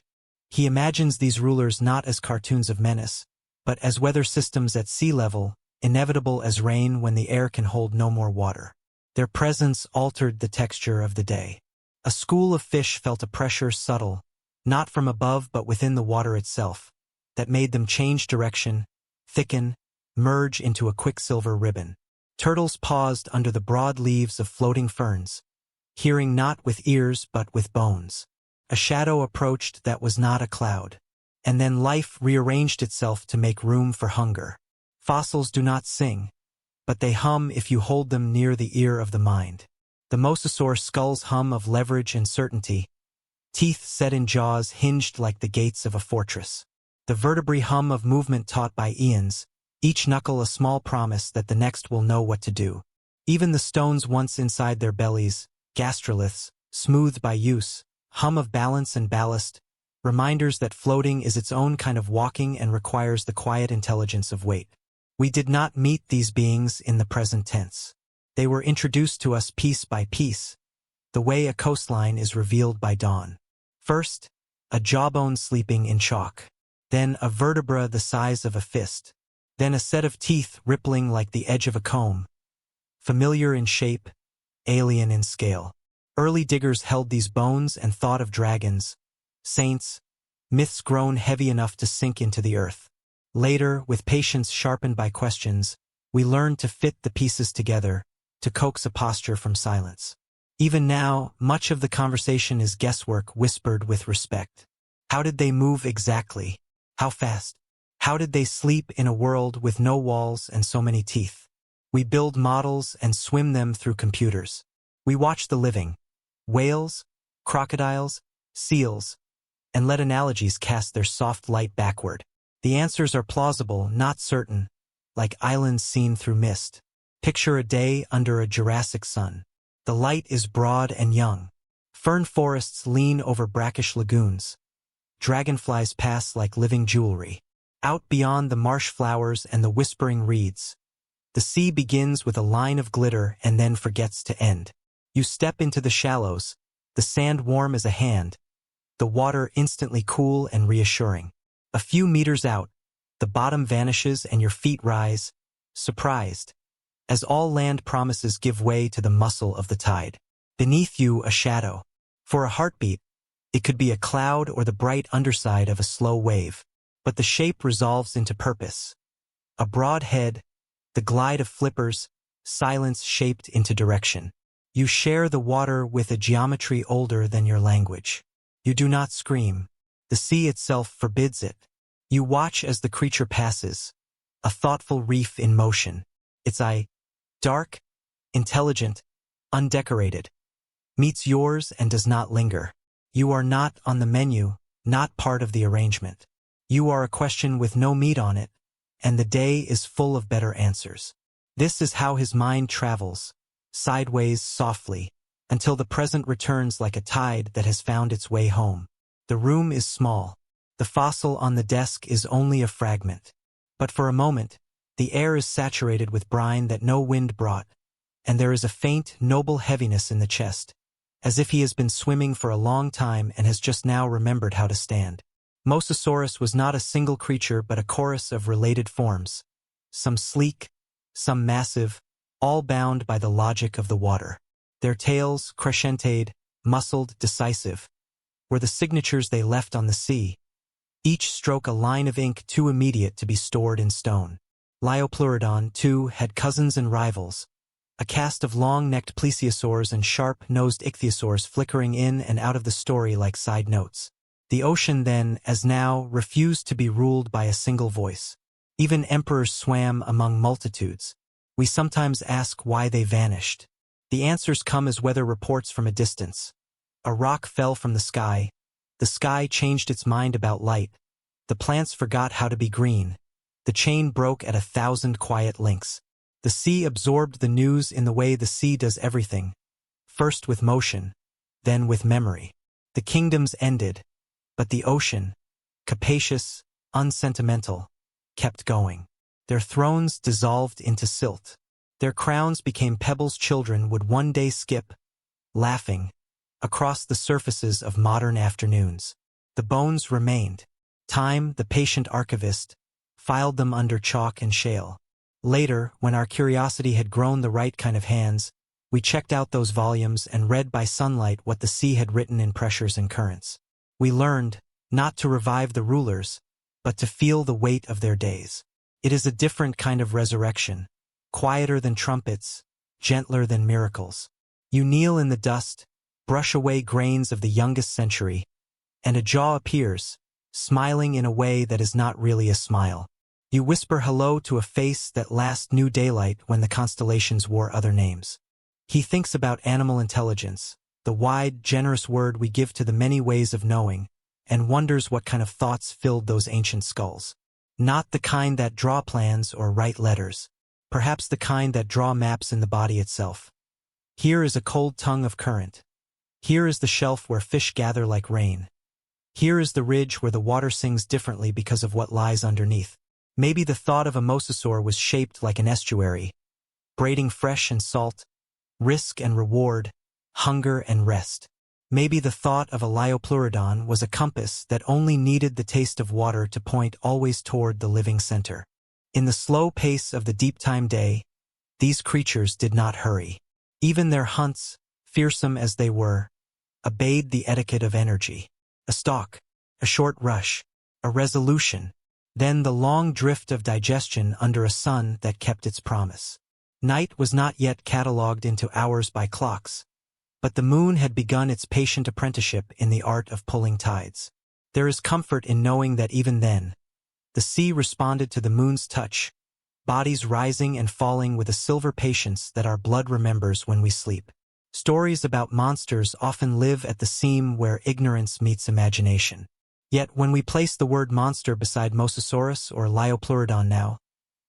He imagines these rulers not as cartoons of menace, but as weather systems at sea level, inevitable as rain when the air can hold no more water. Their presence altered the texture of the day. A school of fish felt a pressure subtle, not from above but within the water itself, that made them change direction, thicken, merge into a quicksilver ribbon. Turtles paused under the broad leaves of floating ferns, hearing not with ears but with bones. A shadow approached that was not a cloud. And then life rearranged itself to make room for hunger. Fossils do not sing, but they hum if you hold them near the ear of the mind. The mosasaur skull's hum of leverage and certainty, teeth set in jaws hinged like the gates of a fortress. The vertebrae hum of movement taught by eons, each knuckle a small promise that the next will know what to do. Even the stones once inside their bellies, gastroliths, smoothed by use, hum of balance and ballast, reminders that floating is its own kind of walking and requires the quiet intelligence of weight. We did not meet these beings in the present tense. They were introduced to us piece by piece, the way a coastline is revealed by dawn. First, a jawbone sleeping in chalk. Then a vertebra the size of a fist. Then a set of teeth rippling like the edge of a comb. Familiar in shape, alien in scale. Early diggers held these bones and thought of dragons, saints, myths grown heavy enough to sink into the earth. Later, with patience sharpened by questions, we learned to fit the pieces together, to coax a posture from silence. Even now, much of the conversation is guesswork whispered with respect. How did they move exactly? How fast? How did they sleep in a world with no walls and so many teeth? We build models and swim them through computers. We watch the living, whales, crocodiles, seals, and let analogies cast their soft light backward. The answers are plausible, not certain, like islands seen through mist. Picture a day under a Jurassic sun. The light is broad and young. Fern forests lean over brackish lagoons. Dragonflies pass like living jewelry. Out beyond the marsh flowers and the whispering reeds, the sea begins with a line of glitter and then forgets to end. You step into the shallows, the sand warm as a hand, the water instantly cool and reassuring. A few meters out, the bottom vanishes and your feet rise, surprised, as all land promises give way to the muscle of the tide. Beneath you, a shadow. For a heartbeat, it could be a cloud or the bright underside of a slow wave. But the shape resolves into purpose. A broad head, the glide of flippers, silence shaped into direction. You share the water with a geometry older than your language. You do not scream. The sea itself forbids it. You watch as the creature passes, a thoughtful reef in motion. Its eye, dark, intelligent, undecorated, meets yours and does not linger. You are not on the menu, not part of the arrangement. You are a question with no meat on it, and the day is full of better answers. This is how his mind travels, sideways softly, until the present returns like a tide that has found its way home. The room is small. The fossil on the desk is only a fragment. But for a moment, the air is saturated with brine that no wind brought, and there is a faint, noble heaviness in the chest, as if he has been swimming for a long time and has just now remembered how to stand. Mosasaurus was not a single creature but a chorus of related forms, some sleek, some massive, all bound by the logic of the water. Their tails, crescented, muscled, decisive, were the signatures they left on the sea, each stroke a line of ink too immediate to be stored in stone. Liopleurodon, too, had cousins and rivals, a cast of long-necked plesiosaurs and sharp-nosed ichthyosaurs flickering in and out of the story like side notes. The ocean then, as now, refused to be ruled by a single voice. Even emperors swam among multitudes. We sometimes ask why they vanished. The answers come as weather reports from a distance. A rock fell from the sky changed its mind about light, the plants forgot how to be green, the chain broke at 1,000 quiet links. The sea absorbed the news in the way the sea does everything, first with motion, then with memory. The kingdoms ended, but the ocean, capacious, unsentimental, kept going. Their thrones dissolved into silt. Their crowns became pebbles children would one day skip, laughing, across the surfaces of modern afternoons. The bones remained. Time, the patient archivist, filed them under chalk and shale. Later, when our curiosity had grown the right kind of hands, we checked out those volumes and read by sunlight what the sea had written in pressures and currents. We learned, not to revive the rulers, but to feel the weight of their days. It is a different kind of resurrection, quieter than trumpets, gentler than miracles. You kneel in the dust, brush away grains of the youngest century, and a jaw appears, smiling in a way that is not really a smile. You whisper hello to a face that last knew daylight when the constellations wore other names. He thinks about animal intelligence, the wide, generous word we give to the many ways of knowing, and wonders what kind of thoughts filled those ancient skulls. Not the kind that draw plans or write letters, perhaps the kind that draw maps in the body itself. Here is a cold tongue of current. Here is the shelf where fish gather like rain. Here is the ridge where the water sings differently because of what lies underneath. Maybe the thought of a mosasaur was shaped like an estuary, braiding fresh and salt, risk and reward, hunger and rest. Maybe the thought of a Liopleurodon was a compass that only needed the taste of water to point always toward the living center. In the slow pace of the deep-time day, these creatures did not hurry. Even their hunts, fearsome as they were, obeyed the etiquette of energy. A stalk, a short rush, a resolution, then the long drift of digestion under a sun that kept its promise. Night was not yet catalogued into hours by clocks, but the moon had begun its patient apprenticeship in the art of pulling tides. There is comfort in knowing that even then, the sea responded to the moon's touch, bodies rising and falling with a silver patience that our blood remembers when we sleep. Stories about monsters often live at the seam where ignorance meets imagination. Yet when we place the word monster beside Mosasaurus or Liopleurodon now,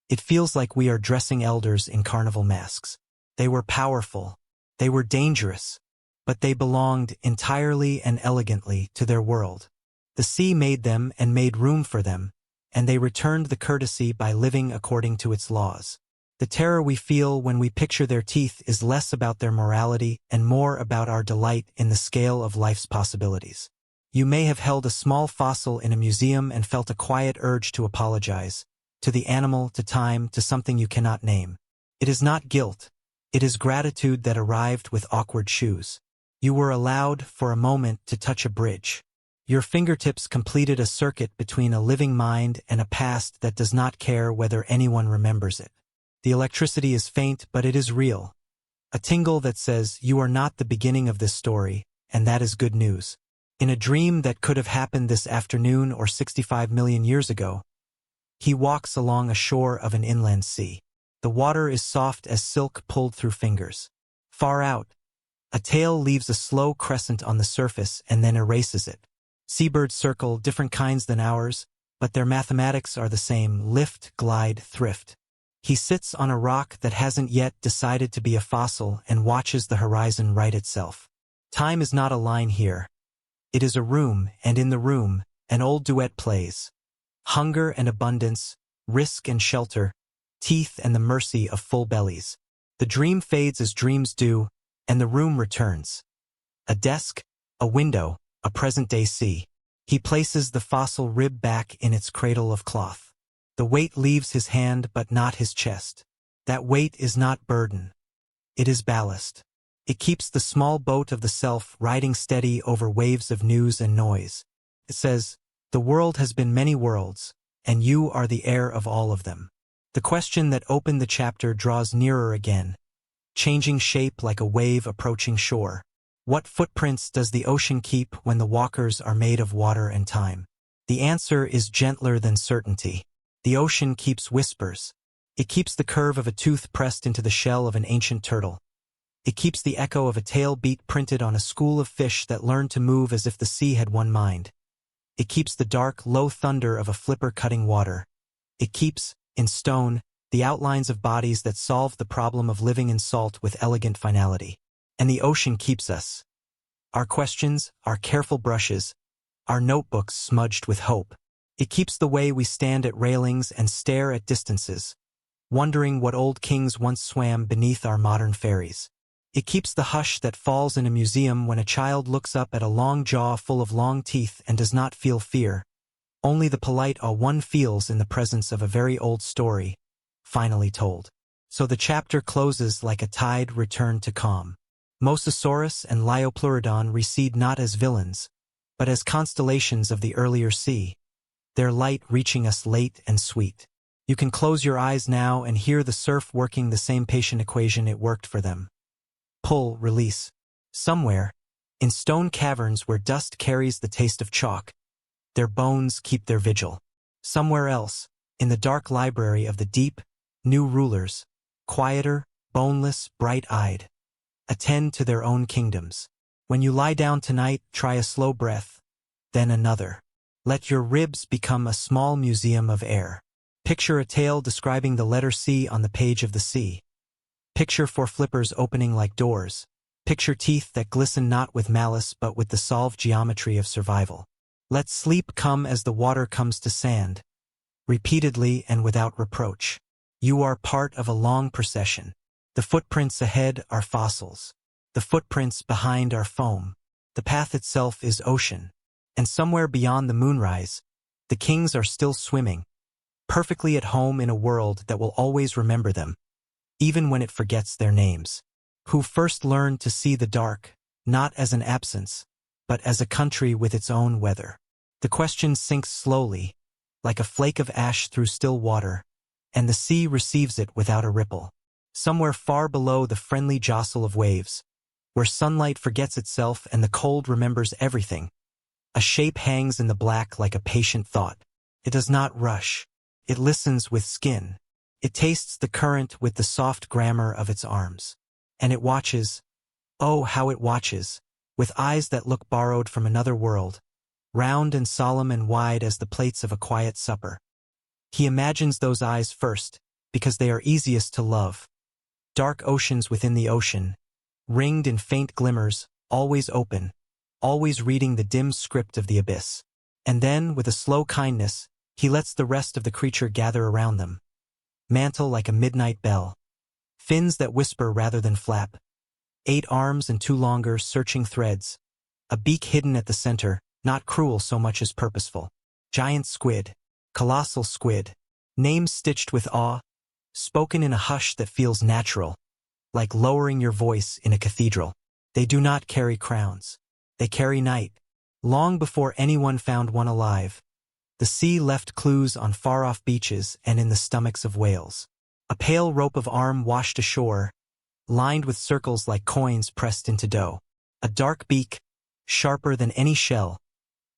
it feels like we are dressing elders in carnival masks. They were powerful, they were dangerous, but they belonged entirely and elegantly to their world. The sea made them and made room for them, and they returned the courtesy by living according to its laws. The terror we feel when we picture their teeth is less about their morality and more about our delight in the scale of life's possibilities. You may have held a small fossil in a museum and felt a quiet urge to apologize, to the animal, to time, to something you cannot name. It is not guilt. It is gratitude that arrived with awkward shoes. You were allowed, for a moment, to touch a bridge. Your fingertips completed a circuit between a living mind and a past that does not care whether anyone remembers it. The electricity is faint, but it is real. A tingle that says, you are not the beginning of this story, and that is good news. In a dream that could have happened this afternoon or 65 million years ago, he walks along a shore of an inland sea. The water is soft as silk pulled through fingers. Far out, a tail leaves a slow crescent on the surface and then erases it. Seabirds circle, different kinds than ours, but their mathematics are the same: lift, glide, thrift. He sits on a rock that hasn't yet decided to be a fossil and watches the horizon right itself. Time is not a line here. It is a room, and in the room, an old duet plays. Hunger and abundance, risk and shelter, teeth and the mercy of full bellies. The dream fades as dreams do, and the room returns. A desk, a window, a present-day sea. He places the fossil rib back in its cradle of cloth. The weight leaves his hand but not his chest. That weight is not burden. It is ballast. It keeps the small boat of the self riding steady over waves of news and noise. It says, "The world has been many worlds, and you are the heir of all of them." The question that opened the chapter draws nearer again, changing shape like a wave approaching shore. What footprints does the ocean keep when the walkers are made of water and time? The answer is gentler than certainty. The ocean keeps whispers. It keeps the curve of a tooth pressed into the shell of an ancient turtle. It keeps the echo of a tail beat printed on a school of fish that learned to move as if the sea had one mind. It keeps the dark, low thunder of a flipper cutting water. It keeps, in stone, the outlines of bodies that solve the problem of living in salt with elegant finality. And the ocean keeps us. Our questions, our careful brushes, our notebooks smudged with hope. It keeps the way we stand at railings and stare at distances, wondering what old kings once swam beneath our modern ferries. It keeps the hush that falls in a museum when a child looks up at a long jaw full of long teeth and does not feel fear. Only the polite awe one feels in the presence of a very old story, finally told. So the chapter closes like a tide returned to calm. Mosasaurus and Liopleurodon recede not as villains, but as constellations of the earlier sea, their light reaching us late and sweet. You can close your eyes now and hear the surf working the same patient equation it worked for them. Pull, release. Somewhere, in stone caverns where dust carries the taste of chalk, their bones keep their vigil. Somewhere else, in the dark library of the deep, new rulers, quieter, boneless, bright-eyed, attend to their own kingdoms. When you lie down tonight, try a slow breath, then another. Let your ribs become a small museum of air. Picture a tale describing the letter C on the page of the sea. Picture four flippers opening like doors. Picture teeth that glisten not with malice but with the solved geometry of survival. Let sleep come as the water comes to sand, repeatedly and without reproach. You are part of a long procession. The footprints ahead are fossils. The footprints behind are foam. The path itself is ocean. And somewhere beyond the moonrise, the kings are still swimming, perfectly at home in a world that will always remember them, even when it forgets their names. Who first learned to see the dark, not as an absence, but as a country with its own weather. The question sinks slowly, like a flake of ash through still water, and the sea receives it without a ripple. Somewhere far below the friendly jostle of waves, where sunlight forgets itself and the cold remembers everything, a shape hangs in the black like a patient thought. It does not rush. It listens with skin. It tastes the current with the soft grammar of its arms. And it watches, oh how it watches, with eyes that look borrowed from another world, round and solemn and wide as the plates of a quiet supper. He imagines those eyes first, because they are easiest to love. Dark oceans within the ocean, ringed in faint glimmers, always open, always reading the dim script of the abyss. And then, with a slow kindness, he lets the rest of the creature gather around them. Mantle like a midnight bell. Fins that whisper rather than flap. 8 arms and 2 longer, searching threads. A beak hidden at the center, not cruel so much as purposeful. Giant squid. Colossal squid. Names stitched with awe, spoken in a hush that feels natural, like lowering your voice in a cathedral. They do not carry crowns. They carry night. Long before anyone found one alive, the sea left clues on far-off beaches and in the stomachs of whales. A pale rope of arm washed ashore, lined with circles like coins pressed into dough. A dark beak, sharper than any shell,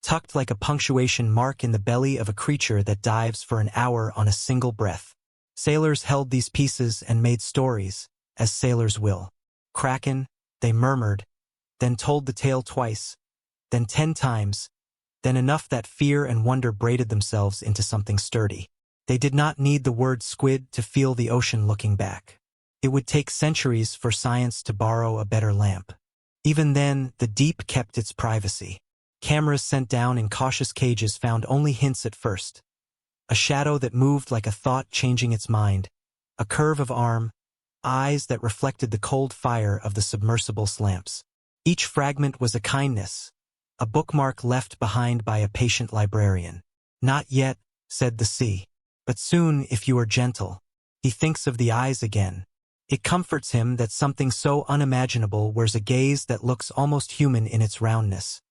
tucked like a punctuation mark in the belly of a creature that dives for an hour on a single breath. Sailors held these pieces and made stories, as sailors will. Kraken, they murmured, then told the tale twice, then 10 times, then enough that fear and wonder braided themselves into something sturdy. They did not need the word squid to feel the ocean looking back. It would take centuries for science to borrow a better lamp. Even then, the deep kept its privacy. Cameras sent down in cautious cages found only hints at first. A shadow that moved like a thought changing its mind, a curve of arm, eyes that reflected the cold fire of the submersible's lamps. Each fragment was a kindness, a bookmark left behind by a patient librarian. Not yet, said the sea. But soon, if you are gentle. He thinks of the eyes again. It comforts him that something so unimaginable wears a gaze that looks almost human in its roundness,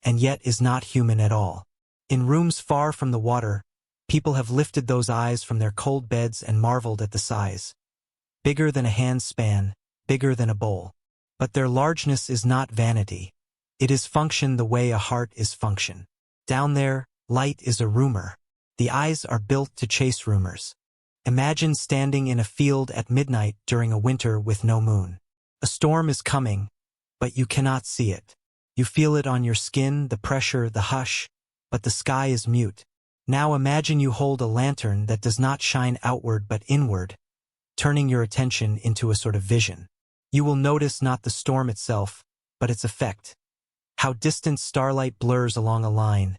and yet is not human at all. In rooms far from the water, people have lifted those eyes from their cold beds and marveled at the size. Bigger than a hand's span, bigger than a bowl. But their largeness is not vanity. It is function the way a heart is function. Down there, light is a rumor. The eyes are built to chase rumors. Imagine standing in a field at midnight during a winter with no moon. A storm is coming, but you cannot see it. You feel it on your skin, the pressure, the hush, but the sky is mute. Now imagine you hold a lantern that does not shine outward but inward, turning your attention into a sort of vision. You will notice not the storm itself, but its effect. How distant starlight blurs along a line,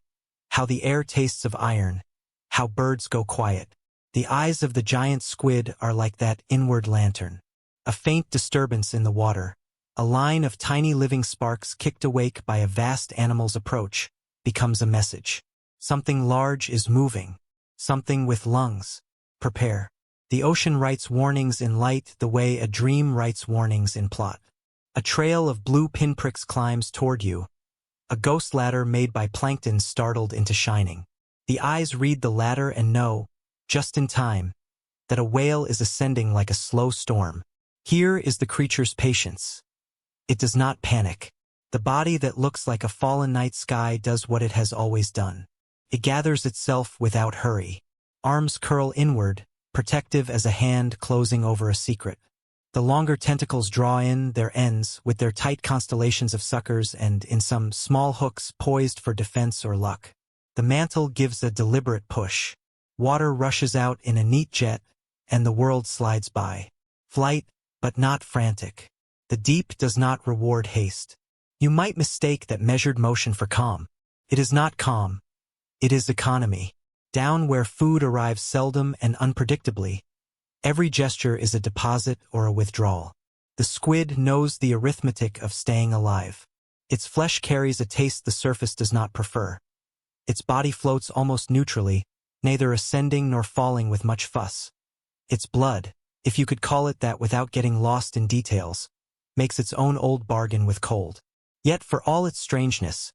how the air tastes of iron, how birds go quiet. The eyes of the giant squid are like that inward lantern. A faint disturbance in the water, a line of tiny living sparks kicked awake by a vast animal's approach, becomes a message. Something large is moving. Something with lungs. Prepare. The ocean writes warnings in light the way a dream writes warnings in plot. A trail of blue pinpricks climbs toward you. A ghost ladder made by plankton startled into shining. The eyes read the ladder and know, just in time, that a whale is ascending like a slow storm. Here is the creature's patience. It does not panic. The body that looks like a fallen night sky does what it has always done. It gathers itself without hurry. Arms curl inward, protective as a hand closing over a secret. The longer tentacles draw in their ends with their tight constellations of suckers and in some small hooks poised for defense or luck. The mantle gives a deliberate push. Water rushes out in a neat jet, and the world slides by. Flight, but not frantic. The deep does not reward haste. You might mistake that measured motion for calm. It is not calm. It is economy. Down where food arrives seldom and unpredictably, every gesture is a deposit or a withdrawal. The squid knows the arithmetic of staying alive. Its flesh carries a taste the surface does not prefer. Its body floats almost neutrally, neither ascending nor falling with much fuss. Its blood, if you could call it that without getting lost in details, makes its own old bargain with cold. Yet for all its strangeness,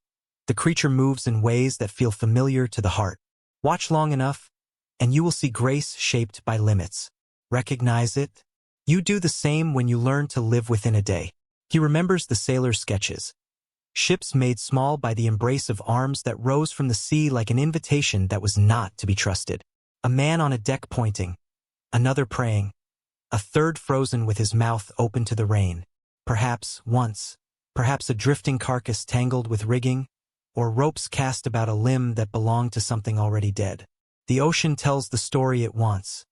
the creature moves in ways that feel familiar to the heart. Watch long enough, and you will see grace shaped by limits. Recognize it? You do the same when you learn to live within a day. He remembers the sailor's sketches. Ships made small by the embrace of arms that rose from the sea like an invitation that was not to be trusted. A man on a deck pointing, another praying, a third frozen with his mouth open to the rain. Perhaps a drifting carcass tangled with rigging, or ropes cast about a limb that belonged to something already dead. The ocean tells the story it wants.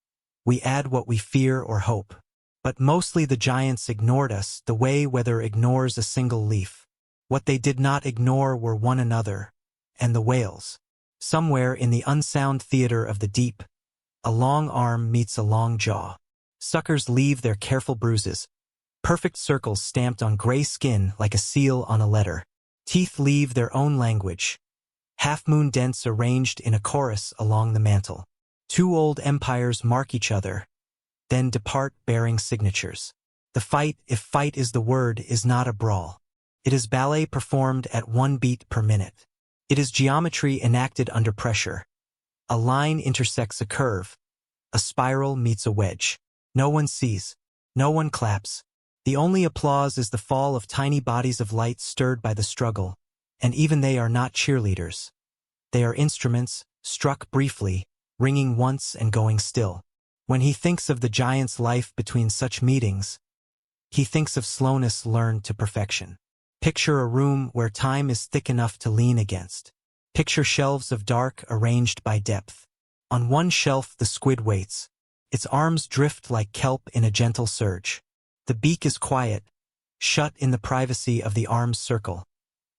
We add what we fear or hope. But mostly the giants ignored us the way weather ignores a single leaf. What they did not ignore were one another, and the whales. Somewhere in the unsound theater of the deep, a long arm meets a long jaw. Suckers leave their careful bruises, perfect circles stamped on gray skin like a seal on a letter. Teeth leave their own language, half-moon dents arranged in a chorus along the mantle. Two old empires mark each other, then depart bearing signatures. The fight, if fight is the word, is not a brawl. It is ballet performed at 1 beat per minute. It is geometry enacted under pressure. A line intersects a curve. A spiral meets a wedge. No one sees. No one claps. The only applause is the fall of tiny bodies of light stirred by the struggle, and even they are not cheerleaders. They are instruments, struck briefly, ringing once and going still. When he thinks of the giant's life between such meetings, he thinks of slowness learned to perfection. Picture a room where time is thick enough to lean against. Picture shelves of dark arranged by depth. On one shelf the squid waits. Its arms drift like kelp in a gentle surge. The beak is quiet, shut in the privacy of the arm's circle.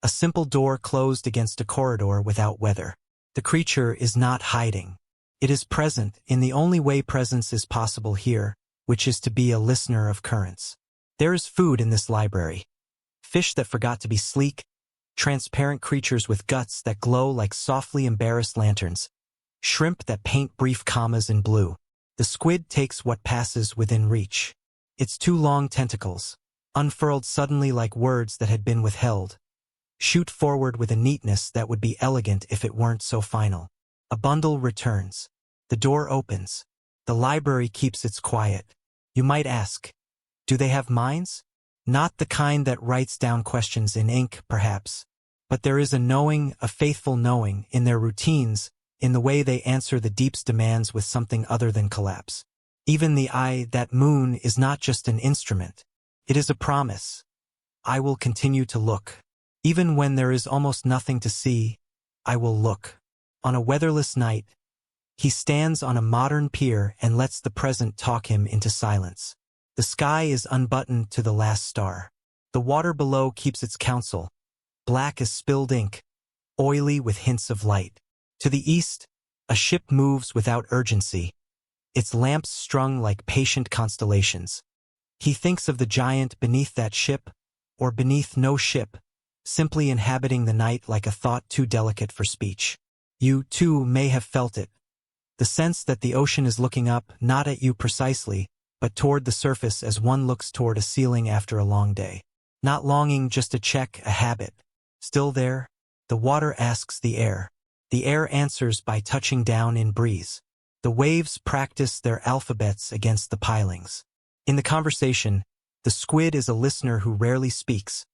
A simple door closed against a corridor without weather. The creature is not hiding. It is present in the only way presence is possible here, which is to be a listener of currents. There is food in this library. Fish that forgot to be sleek, transparent creatures with guts that glow like softly embarrassed lanterns, shrimp that paint brief commas in blue. The squid takes what passes within reach. Its two long tentacles, unfurled suddenly like words that had been withheld, shoot forward with a neatness that would be elegant if it weren't so final. A bundle returns. The door opens. The library keeps its quiet. You might ask, do they have minds? Not the kind that writes down questions in ink, perhaps. But there is a knowing, a faithful knowing, in their routines, in the way they answer the deep's demands with something other than collapse. Even the eye, that moon, is not just an instrument. It is a promise. I will continue to look. Even when there is almost nothing to see, I will look. On a weatherless night, he stands on a modern pier and lets the present talk him into silence. The sky is unbuttoned to the last star. The water below keeps its counsel, black as spilled ink, oily with hints of light. To the east, a ship moves without urgency, its lamps strung like patient constellations. He thinks of the giant beneath that ship, or beneath no ship, simply inhabiting the night like a thought too delicate for speech. You, too, may have felt it. The sense that the ocean is looking up, not at you precisely, but toward the surface as one looks toward a ceiling after a long day. Not longing just to check, a habit. Still there? The water asks the air. The air answers by touching down in breeze. The waves practice their alphabets against the pilings. In the conversation, the squid is a listener who rarely speaks,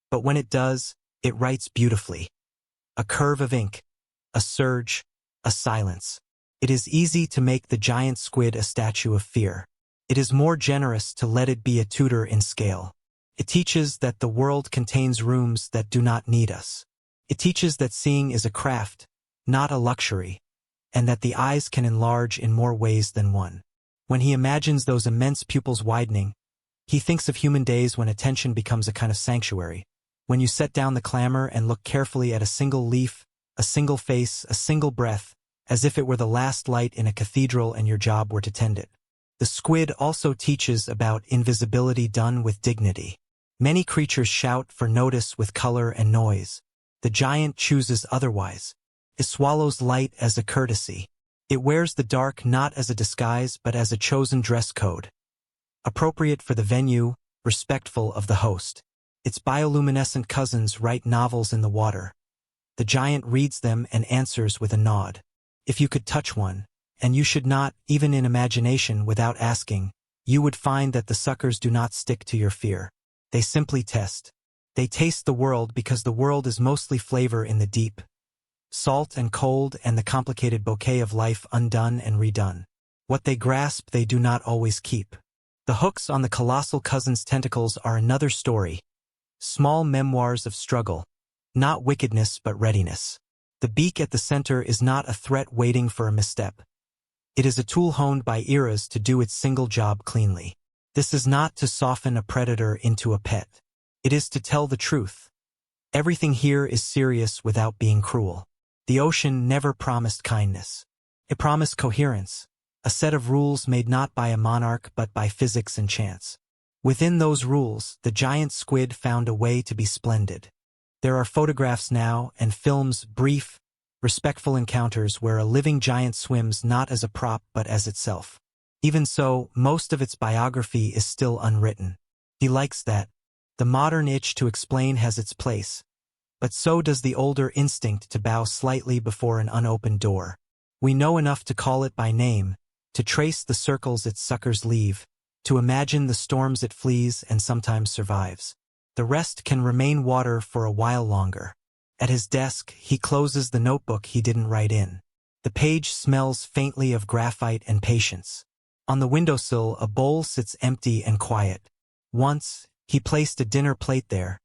but when it does, it writes beautifully. A curve of ink, a surge, a silence. It is easy to make the giant squid a statue of fear. It is more generous to let it be a tutor in scale. It teaches that the world contains rooms that do not need us. It teaches that seeing is a craft, not a luxury, and that the eyes can enlarge in more ways than one. When he imagines those immense pupils widening, he thinks of human days when attention becomes a kind of sanctuary, when you set down the clamor and look carefully at a single leaf, a single face, a single breath, as if it were the last light in a cathedral and your job were to tend it. The squid also teaches about invisibility done with dignity. Many creatures shout for notice with color and noise. The giant chooses otherwise. It swallows light as a courtesy. It wears the dark not as a disguise but as a chosen dress code. Appropriate for the venue, respectful of the host. Its bioluminescent cousins write novels in the water. The giant reads them and answers with a nod. If you could touch one, and you should not, even in imagination without asking, you would find that the suckers do not stick to your fear. They simply test. They taste the world because the world is mostly flavor in the deep. Salt and cold and the complicated bouquet of life undone and redone. What they grasp they do not always keep. The hooks on the colossal cousin's tentacles are another story. Small memoirs of struggle. Not wickedness but readiness. The beak at the center is not a threat waiting for a misstep. It is a tool honed by eras to do its single job cleanly. This is not to soften a predator into a pet. It is to tell the truth. Everything here is serious without being cruel. The ocean never promised kindness. It promised coherence, a set of rules made not by a monarch but by physics and chance. Within those rules, the giant squid found a way to be splendid. There are photographs now and films, brief, respectful encounters where a living giant swims not as a prop but as itself. Even so, most of its biography is still unwritten. He likes that. The modern itch to explain has its place, but so does the older instinct to bow slightly before an unopened door. We know enough to call it by name, to trace the circles its suckers leave, to imagine the storms it flees and sometimes survives. The rest can remain water for a while longer. At his desk, he closes the notebook he didn't write in. The page smells faintly of graphite and patience. On the windowsill, a bowl sits empty and quiet. Once, he placed a dinner plate there,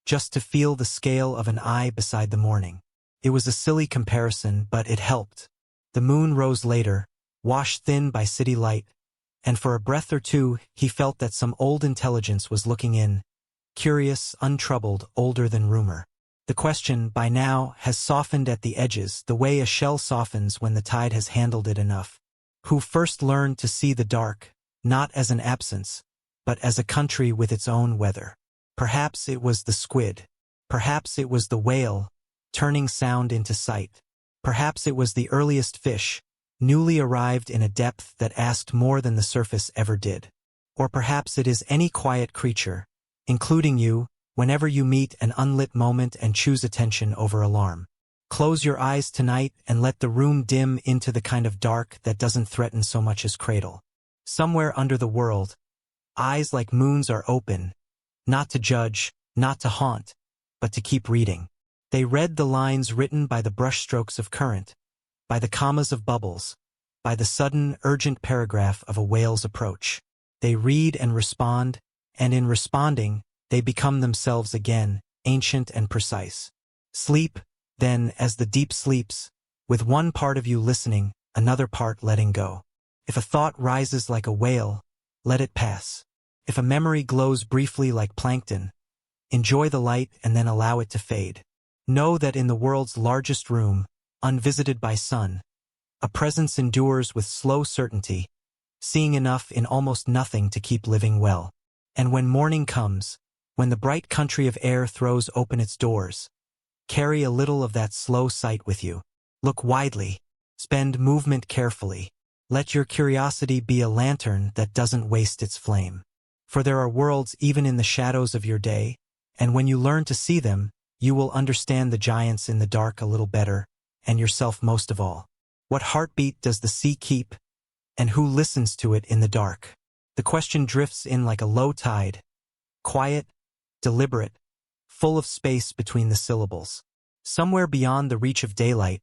just to feel the scale of an eye beside the morning. It was a silly comparison, but it helped. The moon rose later, washed thin by city light, and for a breath or two, he felt that some old intelligence was looking in, curious, untroubled, older than rumor. The question, by now, has softened at the edges, the way a shell softens when the tide has handled it enough. Who first learned to see the dark, not as an absence, but as a country with its own weather? Perhaps it was the squid. Perhaps it was the whale, turning sound into sight. Perhaps it was the earliest fish, newly arrived in a depth that asked more than the surface ever did. Or perhaps it is any quiet creature, including you, whenever you meet an unlit moment and choose attention over alarm. Close your eyes tonight and let the room dim into the kind of dark that doesn't threaten so much as cradle. Somewhere under the world, eyes like moons are open, not to judge, not to haunt, but to keep reading. They read the lines written by the brushstrokes of current, by the commas of bubbles, by the sudden, urgent paragraph of a whale's approach. They read and respond, and in responding, they become themselves again, ancient and precise. Sleep, then, as the deep sleeps, with one part of you listening, another part letting go. If a thought rises like a whale, let it pass. If a memory glows briefly like plankton, enjoy the light and then allow it to fade. Know that in the world's largest room, unvisited by sun, a presence endures with slow certainty, seeing enough in almost nothing to keep living well. And when morning comes, when the bright country of air throws open its doors, carry a little of that slow sight with you. Look widely. Spend movement carefully. Let your curiosity be a lantern that doesn't waste its flame. For there are worlds even in the shadows of your day, and when you learn to see them, you will understand the giants in the dark a little better, and yourself most of all. What heartbeat does the sea keep, and who listens to it in the dark? The question drifts in like a low tide, quiet, deliberate, full of space between the syllables. Somewhere beyond the reach of daylight,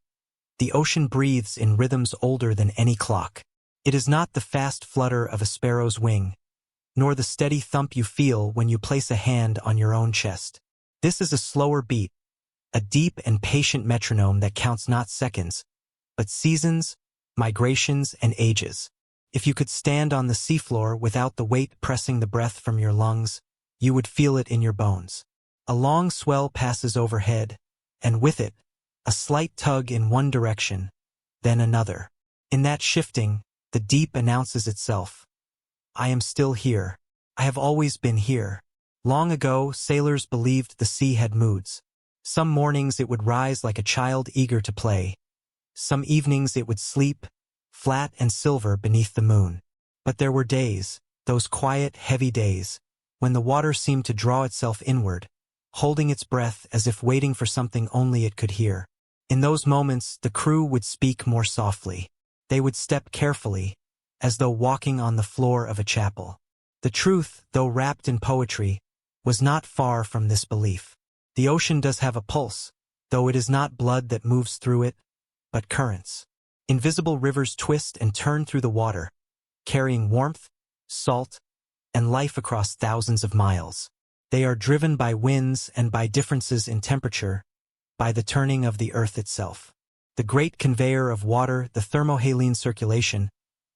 the ocean breathes in rhythms older than any clock. It is not the fast flutter of a sparrow's wing, nor the steady thump you feel when you place a hand on your own chest. This is a slower beat, a deep and patient metronome that counts not seconds, but seasons, migrations, and ages. If you could stand on the seafloor without the weight pressing the breath from your lungs, you would feel it in your bones. A long swell passes overhead, and with it, a slight tug in one direction, then another. In that shifting, the deep announces itself. I am still here. I have always been here. Long ago, sailors believed the sea had moods. Some mornings it would rise like a child eager to play. Some evenings it would sleep, flat and silver beneath the moon. But there were days, those quiet, heavy days, when the water seemed to draw itself inward, holding its breath as if waiting for something only it could hear. In those moments, the crew would speak more softly. They would step carefully, as though walking on the floor of a chapel. The truth, though wrapped in poetry, was not far from this belief. The ocean does have a pulse, though it is not blood that moves through it, but currents. Invisible rivers twist and turn through the water, carrying warmth, salt, and life across thousands of miles. They are driven by winds and by differences in temperature, by the turning of the earth itself. The great conveyor of water, the thermohaline circulation,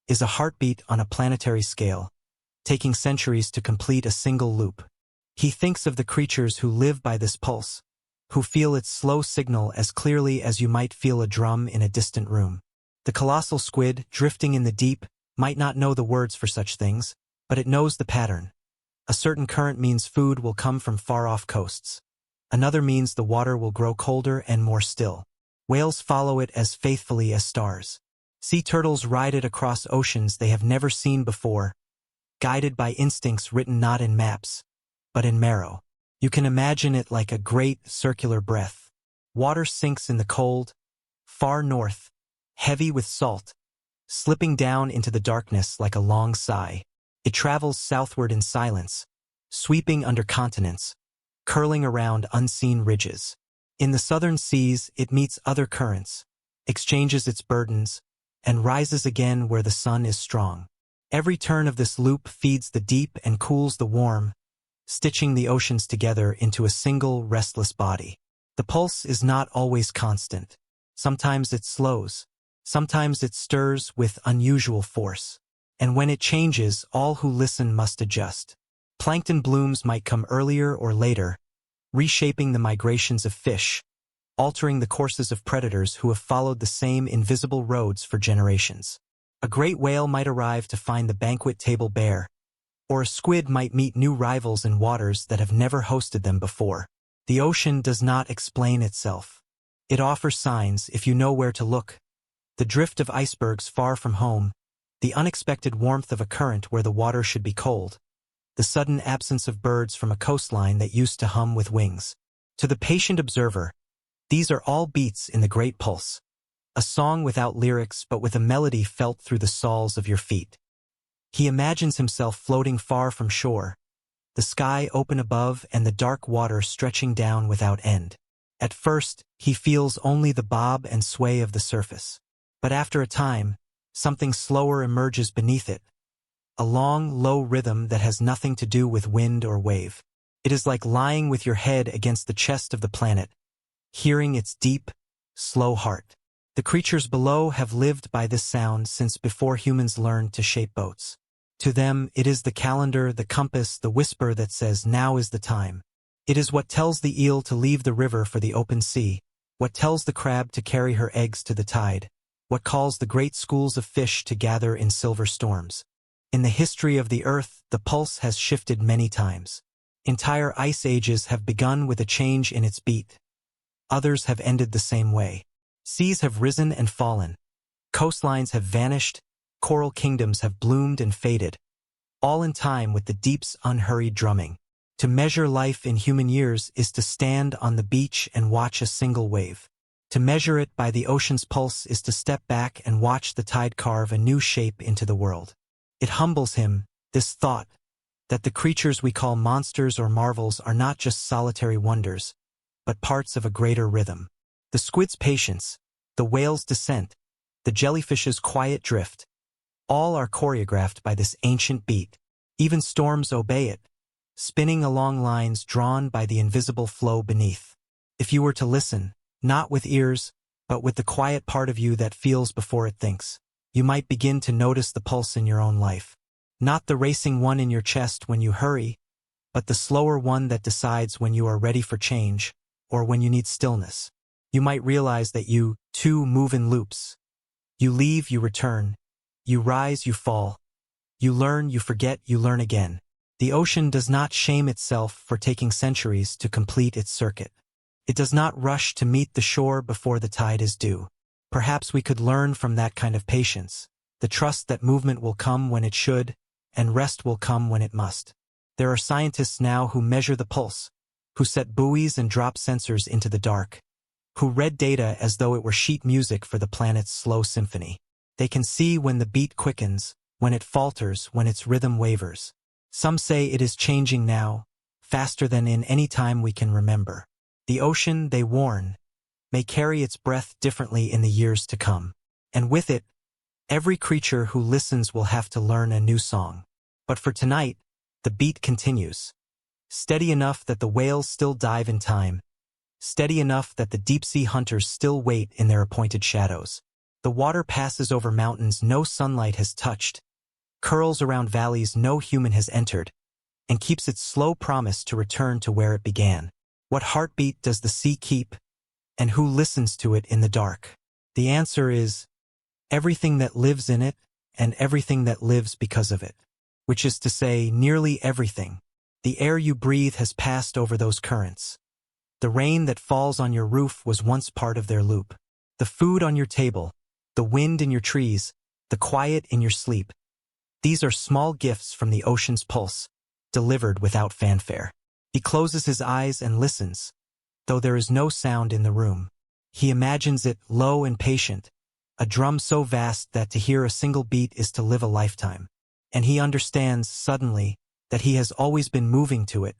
is a heartbeat on a planetary scale, taking centuries to complete a single loop. He thinks of the creatures who live by this pulse, who feel its slow signal as clearly as you might feel a drum in a distant room. The colossal squid, drifting in the deep, might not know the words for such things, but it knows the pattern. A certain current means food will come from far-off coasts. Another means the water will grow colder and more still. Whales follow it as faithfully as stars. Sea turtles ride it across oceans they have never seen before, guided by instincts written not in maps, but in marrow. You can imagine it like a great circular breath. Water sinks in the cold, far north, heavy with salt, slipping down into the darkness like a long sigh. It travels southward in silence, sweeping under continents, curling around unseen ridges. In the southern seas, it meets other currents, exchanges its burdens, and rises again where the sun is strong. Every turn of this loop feeds the deep and cools the warm, stitching the oceans together into a single restless body. The pulse is not always constant. Sometimes it slows. Sometimes it stirs with unusual force. And when it changes, all who listen must adjust. Plankton blooms might come earlier or later, reshaping the migrations of fish, altering the courses of predators who have followed the same invisible roads for generations. A great whale might arrive to find the banquet table bare, or a squid might meet new rivals in waters that have never hosted them before. The ocean does not explain itself. It offers signs if you know where to look, The drift of icebergs far from home, the unexpected warmth of a current where the water should be cold, the sudden absence of birds from a coastline that used to hum with wings. To the patient observer, these are all beats in the great pulse. A song without lyrics but with a melody felt through the soles of your feet. He imagines himself floating far from shore, the sky open above and the dark water stretching down without end. At first, he feels only the bob and sway of the surface. But after a time, something slower emerges beneath it, a long, low rhythm that has nothing to do with wind or wave. It is like lying with your head against the chest of the planet, hearing its deep, slow heart. The creatures below have lived by this sound since before humans learned to shape boats. To them, it is the calendar, the compass, the whisper that says, now is the time. It is what tells the eel to leave the river for the open sea, what tells the crab to carry her eggs to the tide, what calls the great schools of fish to gather in silver storms. In the history of the earth, the pulse has shifted many times. Entire ice ages have begun with a change in its beat. Others have ended the same way. Seas have risen and fallen. Coastlines have vanished. Coral kingdoms have bloomed and faded. All in time with the deep's unhurried drumming. To measure life in human years is to stand on the beach and watch a single wave. To measure it by the ocean's pulse is to step back and watch the tide carve a new shape into the world. It humbles him, this thought, that the creatures we call monsters or marvels are not just solitary wonders, but parts of a greater rhythm. The squid's patience, the whale's descent, the jellyfish's quiet drift, all are choreographed by this ancient beat. Even storms obey it, spinning along lines drawn by the invisible flow beneath. If you were to listen, not with ears, but with the quiet part of you that feels before it thinks, you might begin to notice the pulse in your own life. Not the racing one in your chest when you hurry, but the slower one that decides when you are ready for change, or when you need stillness. You might realize that you, too, move in loops. You leave, you return. You rise, you fall. You learn, you forget, you learn again. The ocean does not shame itself for taking centuries to complete its circuit. It does not rush to meet the shore before the tide is due. Perhaps we could learn from that kind of patience, the trust that movement will come when it should, and rest will come when it must. There are scientists now who measure the pulse, who set buoys and drop sensors into the dark, who read data as though it were sheet music for the planet's slow symphony. They can see when the beat quickens, when it falters, when its rhythm wavers. Some say it is changing now, faster than in any time we can remember. The ocean, they warn, may carry its breath differently in the years to come. And with it, every creature who listens will have to learn a new song. But for tonight, the beat continues. Steady enough that the whales still dive in time. Steady enough that the deep-sea hunters still wait in their appointed shadows. The water passes over mountains no sunlight has touched, curls around valleys no human has entered, and keeps its slow promise to return to where it began. What heartbeat does the sea keep, and who listens to it in the dark? The answer is everything that lives in it and everything that lives because of it, which is to say nearly everything. The air you breathe has passed over those currents. The rain that falls on your roof was once part of their loop. The food on your table, the wind in your trees, the quiet in your sleep. These are small gifts from the ocean's pulse, delivered without fanfare. He closes his eyes and listens, though there is no sound in the room. He imagines it low and patient, a drum so vast that to hear a single beat is to live a lifetime. And he understands, suddenly, that he has always been moving to it,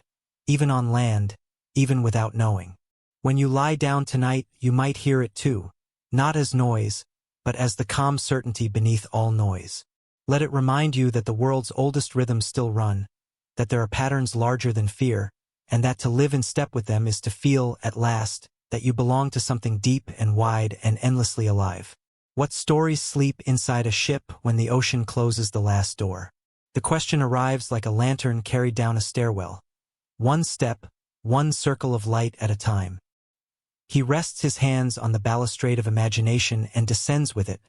even on land, even without knowing. When you lie down tonight, you might hear it too, not as noise, but as the calm certainty beneath all noise. Let it remind you that the world's oldest rhythms still run, that there are patterns larger than fear, and that to live in step with them is to feel, at last, that you belong to something deep and wide and endlessly alive. What stories sleep inside a ship when the ocean closes the last door? The question arrives like a lantern carried down a stairwell. One step, one circle of light at a time. He rests his hands on the balustrade of imagination and descends with it,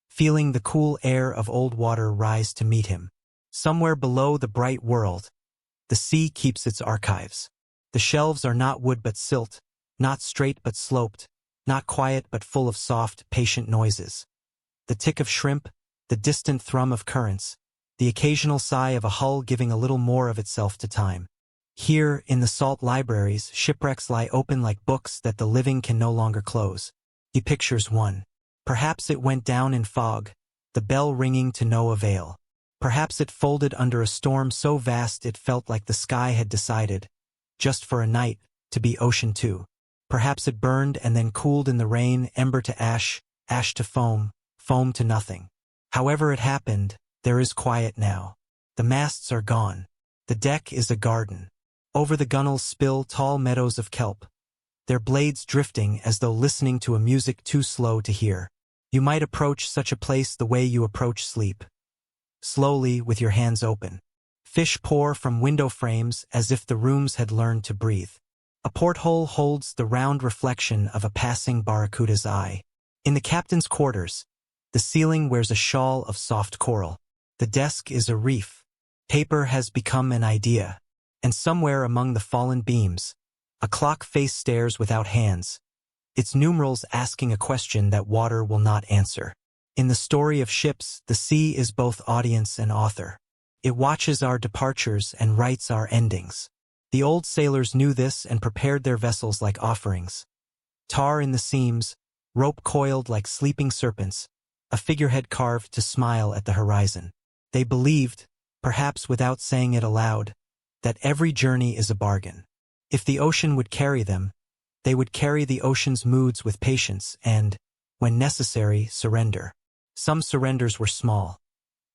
feeling the cool air of old water rise to meet him. Somewhere below the bright world, the sea keeps its archives. The shelves are not wood but silt, not straight but sloped, not quiet but full of soft, patient noises. the tick of shrimp, the distant thrum of currents, the occasional sigh of a hull giving a little more of itself to time. Here, in the salt libraries, shipwrecks lie open like books that the living can no longer close. He pictures one. Perhaps it went down in fog, the bell ringing to no avail. Perhaps it folded under a storm so vast it felt like the sky had decided, just for a night, to be ocean too. Perhaps it burned and then cooled in the rain, ember to ash, ash to foam, foam to nothing. However it happened, there is quiet now. The masts are gone. The deck is a garden. Over the gunwales spill tall meadows of kelp, their blades drifting as though listening to a music too slow to hear. You might approach such a place the way you approach sleep. Slowly, with your hands open. Fish pour from window frames as if the rooms had learned to breathe. A porthole holds the round reflection of a passing barracuda's eye. In the captain's quarters, the ceiling wears a shawl of soft coral. The desk is a reef. Paper has become an idea. And somewhere among the fallen beams, a clock face stares without hands, its numerals asking a question that water will not answer. In the story of ships, the sea is both audience and author. It watches our departures and writes our endings. The old sailors knew this and prepared their vessels like offerings. Tar in the seams, rope coiled like sleeping serpents, a figurehead carved to smile at the horizon. They believed, perhaps without saying it aloud, that every journey is a bargain. If the ocean would carry them, they would carry the ocean's moods with patience and, when necessary, surrender. Some surrenders were small.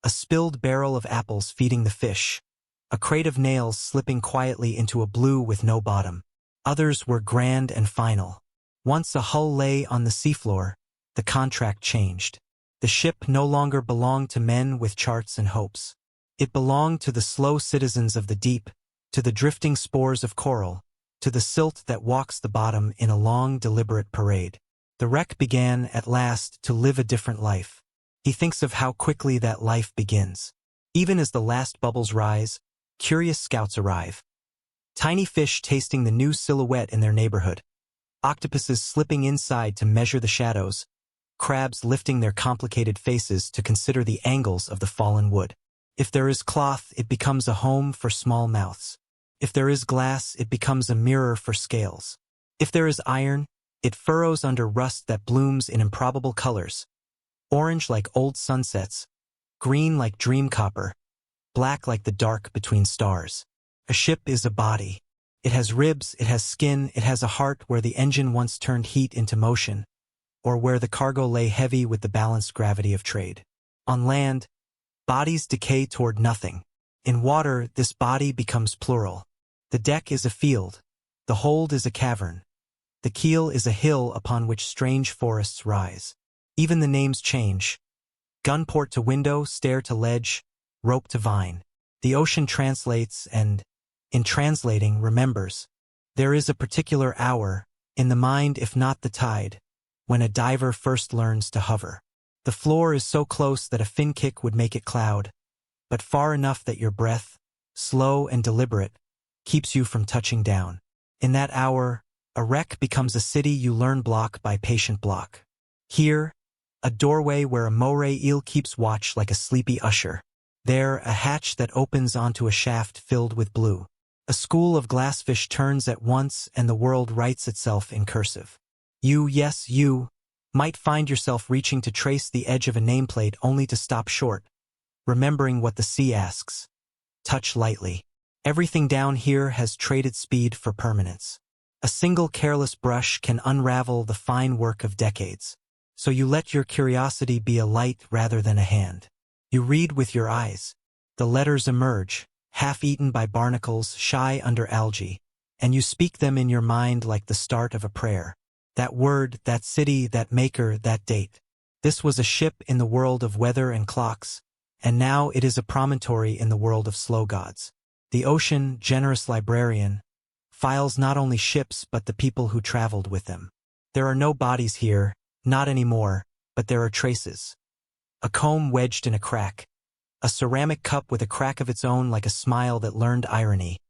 A spilled barrel of apples feeding the fish, a crate of nails slipping quietly into a blue with no bottom. Others were grand and final. Once a hull lay on the seafloor, the contract changed. The ship no longer belonged to men with charts and hopes. It belonged to the slow citizens of the deep, to the drifting spores of coral, to the silt that walks the bottom in a long, deliberate parade. The wreck began, at last, to live a different life. He thinks of how quickly that life begins. Even as the last bubbles rise, curious scouts arrive. Tiny fish tasting the new silhouette in their neighborhood. Octopuses slipping inside to measure the shadows. Crabs lifting their complicated faces to consider the angles of the fallen wood. If there is cloth, it becomes a home for small mouths. If there is glass, it becomes a mirror for scales. If there is iron, it furrows under rust that blooms in improbable colors. Orange like old sunsets, green like dream copper, black like the dark between stars. A ship is a body. It has ribs, it has skin, it has a heart where the engine once turned heat into motion, or where the cargo lay heavy with the balanced gravity of trade. On land, bodies decay toward nothing. In water, this body becomes plural. The deck is a field. The hold is a cavern. The keel is a hill upon which strange forests rise. Even the names change. Gunport to window, stair to ledge, rope to vine. The ocean translates and, in translating, remembers. There is a particular hour, in the mind if not the tide, when a diver first learns to hover. The floor is so close that a fin kick would make it cloud, but far enough that your breath, slow and deliberate, keeps you from touching down. In that hour, a wreck becomes a city you learn block by patient block. Here, a doorway where a moray eel keeps watch like a sleepy usher. There, a hatch that opens onto a shaft filled with blue. A school of glassfish turns at once and the world writes itself in cursive. You, yes, you, might find yourself reaching to trace the edge of a nameplate only to stop short, remembering what the sea asks. Touch lightly. Everything down here has traded speed for permanence. A single careless brush can unravel the fine work of decades. So you let your curiosity be a light rather than a hand. You read with your eyes. The letters emerge, half-eaten by barnacles, shy under algae, and you speak them in your mind like the start of a prayer. That word, that city, that maker, that date. This was a ship in the world of weather and clocks, and now it is a promontory in the world of slow gods. The ocean, generous librarian, files not only ships but the people who traveled with them. There are no bodies here, not anymore, but there are traces. A comb wedged in a crack. A ceramic cup with a crack of its own like a smile that learned irony.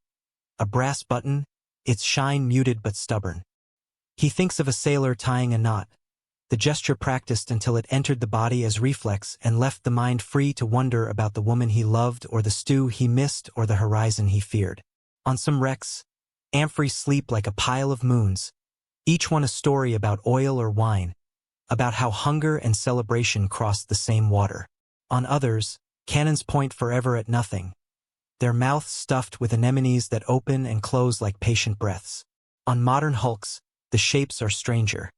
A brass button, its shine muted but stubborn. He thinks of a sailor tying a knot. the gesture practiced until it entered the body as reflex and left the mind free to wonder about the woman he loved or the stew he missed or the horizon he feared. On some wrecks, amphorae sleep like a pile of moons, each one a story about oil or wine, about how hunger and celebration crossed the same water. On others, cannons point forever at nothing, their mouths stuffed with anemones that open and close like patient breaths. On modern hulks, the shapes are stranger.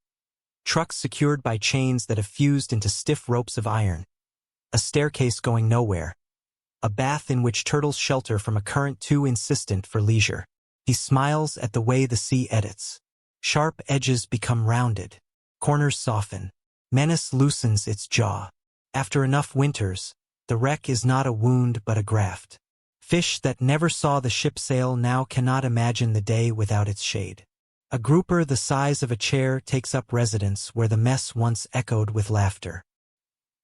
Trucks secured by chains that have fused into stiff ropes of iron, a staircase going nowhere, a bath in which turtles shelter from a current too insistent for leisure. He smiles at the way the sea edits. Sharp edges become rounded, corners soften, menace loosens its jaw. After enough winters, the wreck is not a wound but a graft. Fish that never saw the ship sail now cannot imagine the day without its shade. A grouper the size of a chair takes up residence where the mess once echoed with laughter.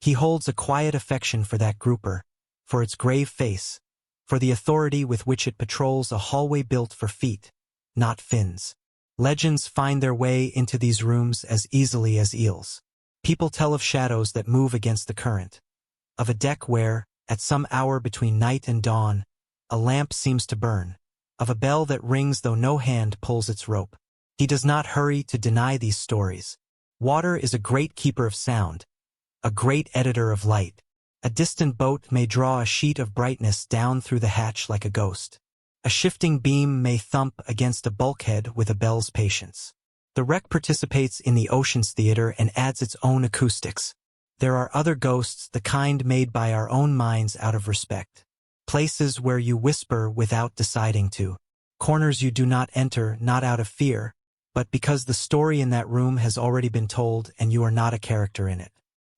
He holds a quiet affection for that grouper, for its grave face, for the authority with which it patrols a hallway built for feet, not fins. Legends find their way into these rooms as easily as eels. People tell of shadows that move against the current, of a deck where, at some hour between night and dawn, a lamp seems to burn, of a bell that rings though no hand pulls its rope. He does not hurry to deny these stories. Water is a great keeper of sound, a great editor of light. A distant boat may draw a sheet of brightness down through the hatch like a ghost. A shifting beam may thump against a bulkhead with a bell's patience. The wreck participates in the ocean's theater and adds its own acoustics. There are other ghosts, the kind made by our own minds out of respect. Places where you whisper without deciding to. Corners you do not enter, not out of fear, but because the story in that room has already been told and you are not a character in it.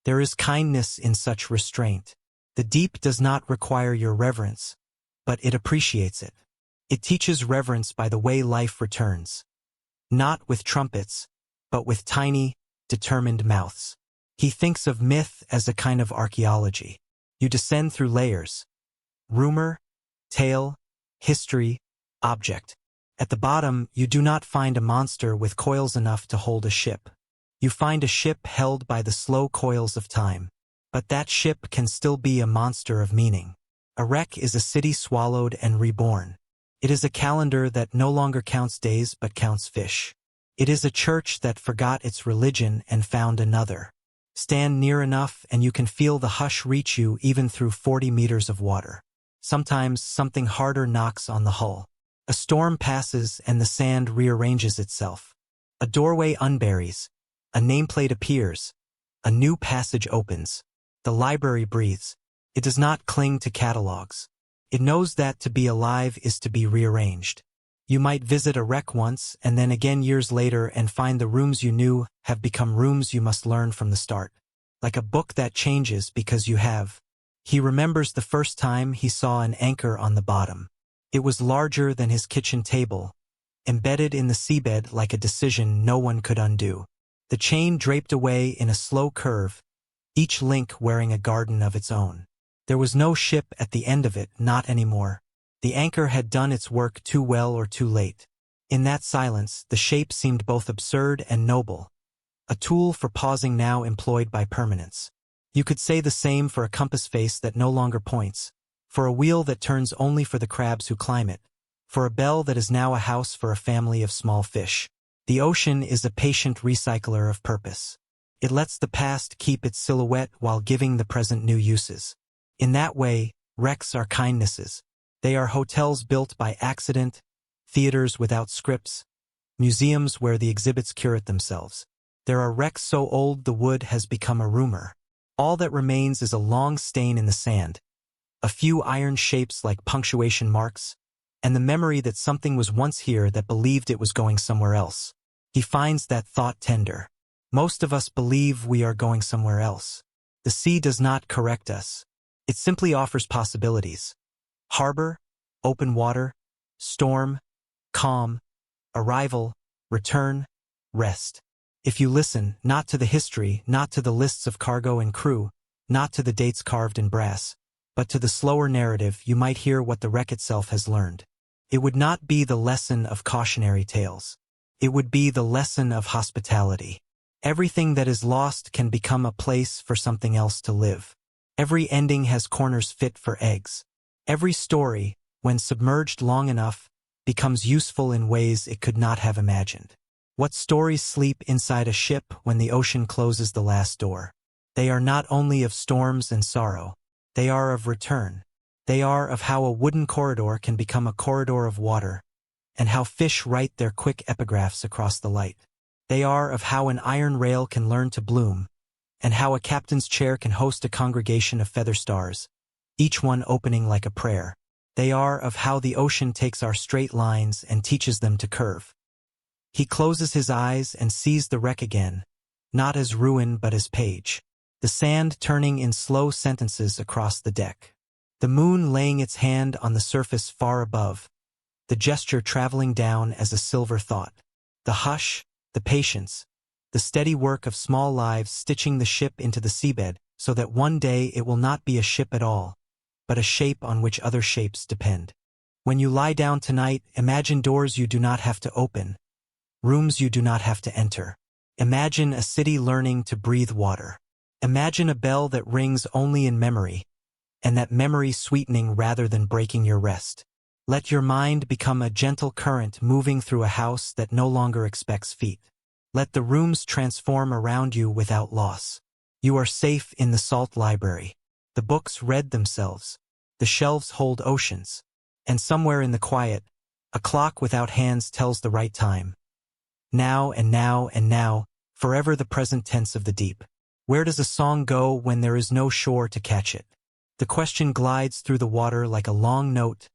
There is kindness in such restraint. The deep does not require your reverence, but it appreciates it. It teaches reverence by the way life returns. Not with trumpets, but with tiny, determined mouths. He thinks of myth as a kind of archaeology. You descend through layers. Rumor, tale, history, object. At the bottom, you do not find a monster with coils enough to hold a ship. You find a ship held by the slow coils of time. But that ship can still be a monster of meaning. A wreck is a city swallowed and reborn. It is a calendar that no longer counts days but counts fish. It is a church that forgot its religion and found another. Stand near enough and you can feel the hush reach you even through 40 meters of water. Sometimes something harder knocks on the hull. A storm passes and the sand rearranges itself. A doorway unburies. A nameplate appears. A new passage opens. The library breathes. It does not cling to catalogs. It knows that to be alive is to be rearranged. You might visit a wreck once and then again years later and find the rooms you knew have become rooms you must learn from the start. Like a book that changes because you have. He remembers the first time he saw an anchor on the bottom. It was larger than his kitchen table, embedded in the seabed like a decision no one could undo. The chain draped away in a slow curve, each link wearing a garden of its own. There was no ship at the end of it, not anymore. The anchor had done its work too well or too late. In that silence, the shape seemed both absurd and noble, a tool for pausing now employed by permanence. You could say the same for a compass face that no longer points, for a wheel that turns only for the crabs who climb it, for a bell that is now a house for a family of small fish. The ocean is a patient recycler of purpose. It lets the past keep its silhouette while giving the present new uses. In that way, wrecks are kindnesses. They are hotels built by accident, theaters without scripts, museums where the exhibits curate themselves. There are wrecks so old the wood has become a rumor. All that remains is a long stain in the sand, a few iron shapes like punctuation marks, and the memory that something was once here that believed it was going somewhere else. He finds that thought tender. Most of us believe we are going somewhere else. The sea does not correct us. It simply offers possibilities. Harbor, open water, storm, calm, arrival, return, rest. If you listen, not to the history, not to the lists of cargo and crew, not to the dates carved in brass, but to the slower narrative, you might hear what the wreck itself has learned. It would not be the lesson of cautionary tales. It would be the lesson of hospitality. Everything that is lost can become a place for something else to live. Every ending has corners fit for eggs. Every story, when submerged long enough, becomes useful in ways it could not have imagined. What stories sleep inside a ship when the ocean closes the last door? They are not only of storms and sorrow. They are of return. They are of how a wooden corridor can become a corridor of water, and how fish write their quick epigraphs across the light. They are of how an iron rail can learn to bloom, and how a captain's chair can host a congregation of feather stars, each one opening like a prayer. They are of how the ocean takes our straight lines and teaches them to curve. He closes his eyes and sees the wreck again, not as ruin but as page. The sand turning in slow sentences across the deck. The moon laying its hand on the surface far above, the gesture traveling down as a silver thought. The hush, the patience, the steady work of small lives stitching the ship into the seabed so that one day it will not be a ship at all, but a shape on which other shapes depend. When you lie down tonight, imagine doors you do not have to open, rooms you do not have to enter. Imagine a city learning to breathe water. Imagine a bell that rings only in memory, and that memory sweetening rather than breaking your rest. Let your mind become a gentle current moving through a house that no longer expects feet. Let the rooms transform around you without loss. You are safe in the salt library. The books read themselves. The shelves hold oceans. And somewhere in the quiet, a clock without hands tells the right time. Now and now and now, forever the present tense of the deep. Where does a song go when there is no shore to catch it? The question glides through the water like a long note,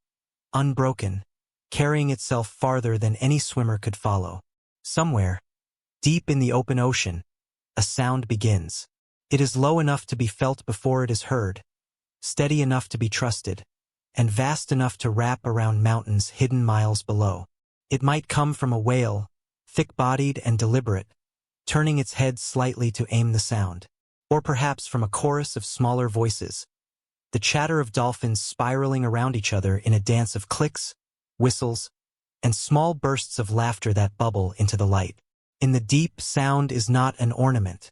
unbroken, carrying itself farther than any swimmer could follow. Somewhere, deep in the open ocean, a sound begins. It is low enough to be felt before it is heard, steady enough to be trusted, and vast enough to wrap around mountains hidden miles below. It might come from a whale, thick-bodied and deliberate, turning its head slightly to aim the sound. Or perhaps from a chorus of smaller voices, the chatter of dolphins spiraling around each other in a dance of clicks, whistles, and small bursts of laughter that bubble into the light. In the deep, sound is not an ornament.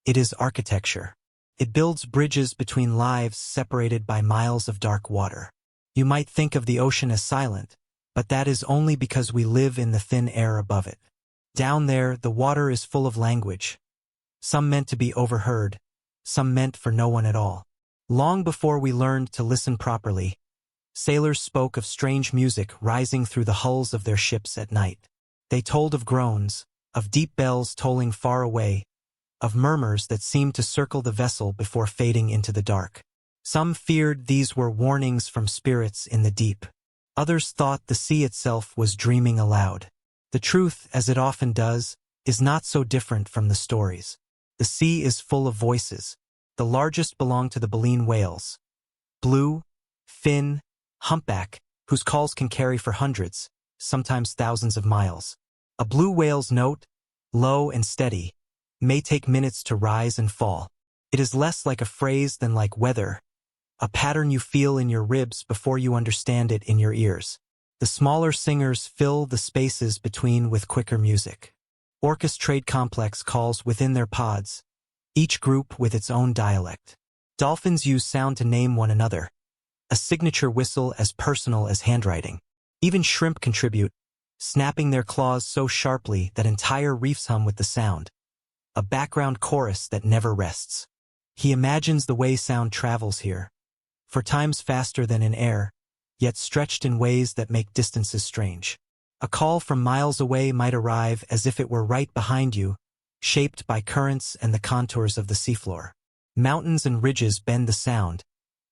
It is architecture. It builds bridges between lives separated by miles of dark water. You might think of the ocean as silent, but that is only because we live in the thin air above it. Down there, the water is full of language, some meant to be overheard, some meant for no one at all. Long before we learned to listen properly, sailors spoke of strange music rising through the hulls of their ships at night. They told of groans, of deep bells tolling far away, of murmurs that seemed to circle the vessel before fading into the dark. Some feared these were warnings from spirits in the deep. Others thought the sea itself was dreaming aloud. The truth, as it often does, is not so different from the stories. The sea is full of voices. The largest belong to the baleen whales. Blue, fin, humpback, whose calls can carry for hundreds, sometimes thousands of miles. A blue whale's note, low and steady, may take minutes to rise and fall. It is less like a phrase than like weather, a pattern you feel in your ribs before you understand it in your ears. The smaller singers fill the spaces between with quicker music. Orchestrate complex calls within their pods, each group with its own dialect. Dolphins use sound to name one another, a signature whistle as personal as handwriting. Even shrimp contribute, snapping their claws so sharply that entire reefs hum with the sound, a background chorus that never rests. He imagines the way sound travels here, for times faster than in air, yet stretched in ways that make distances strange. A call from miles away might arrive as if it were right behind you, shaped by currents and the contours of the seafloor. Mountains and ridges bend the sound,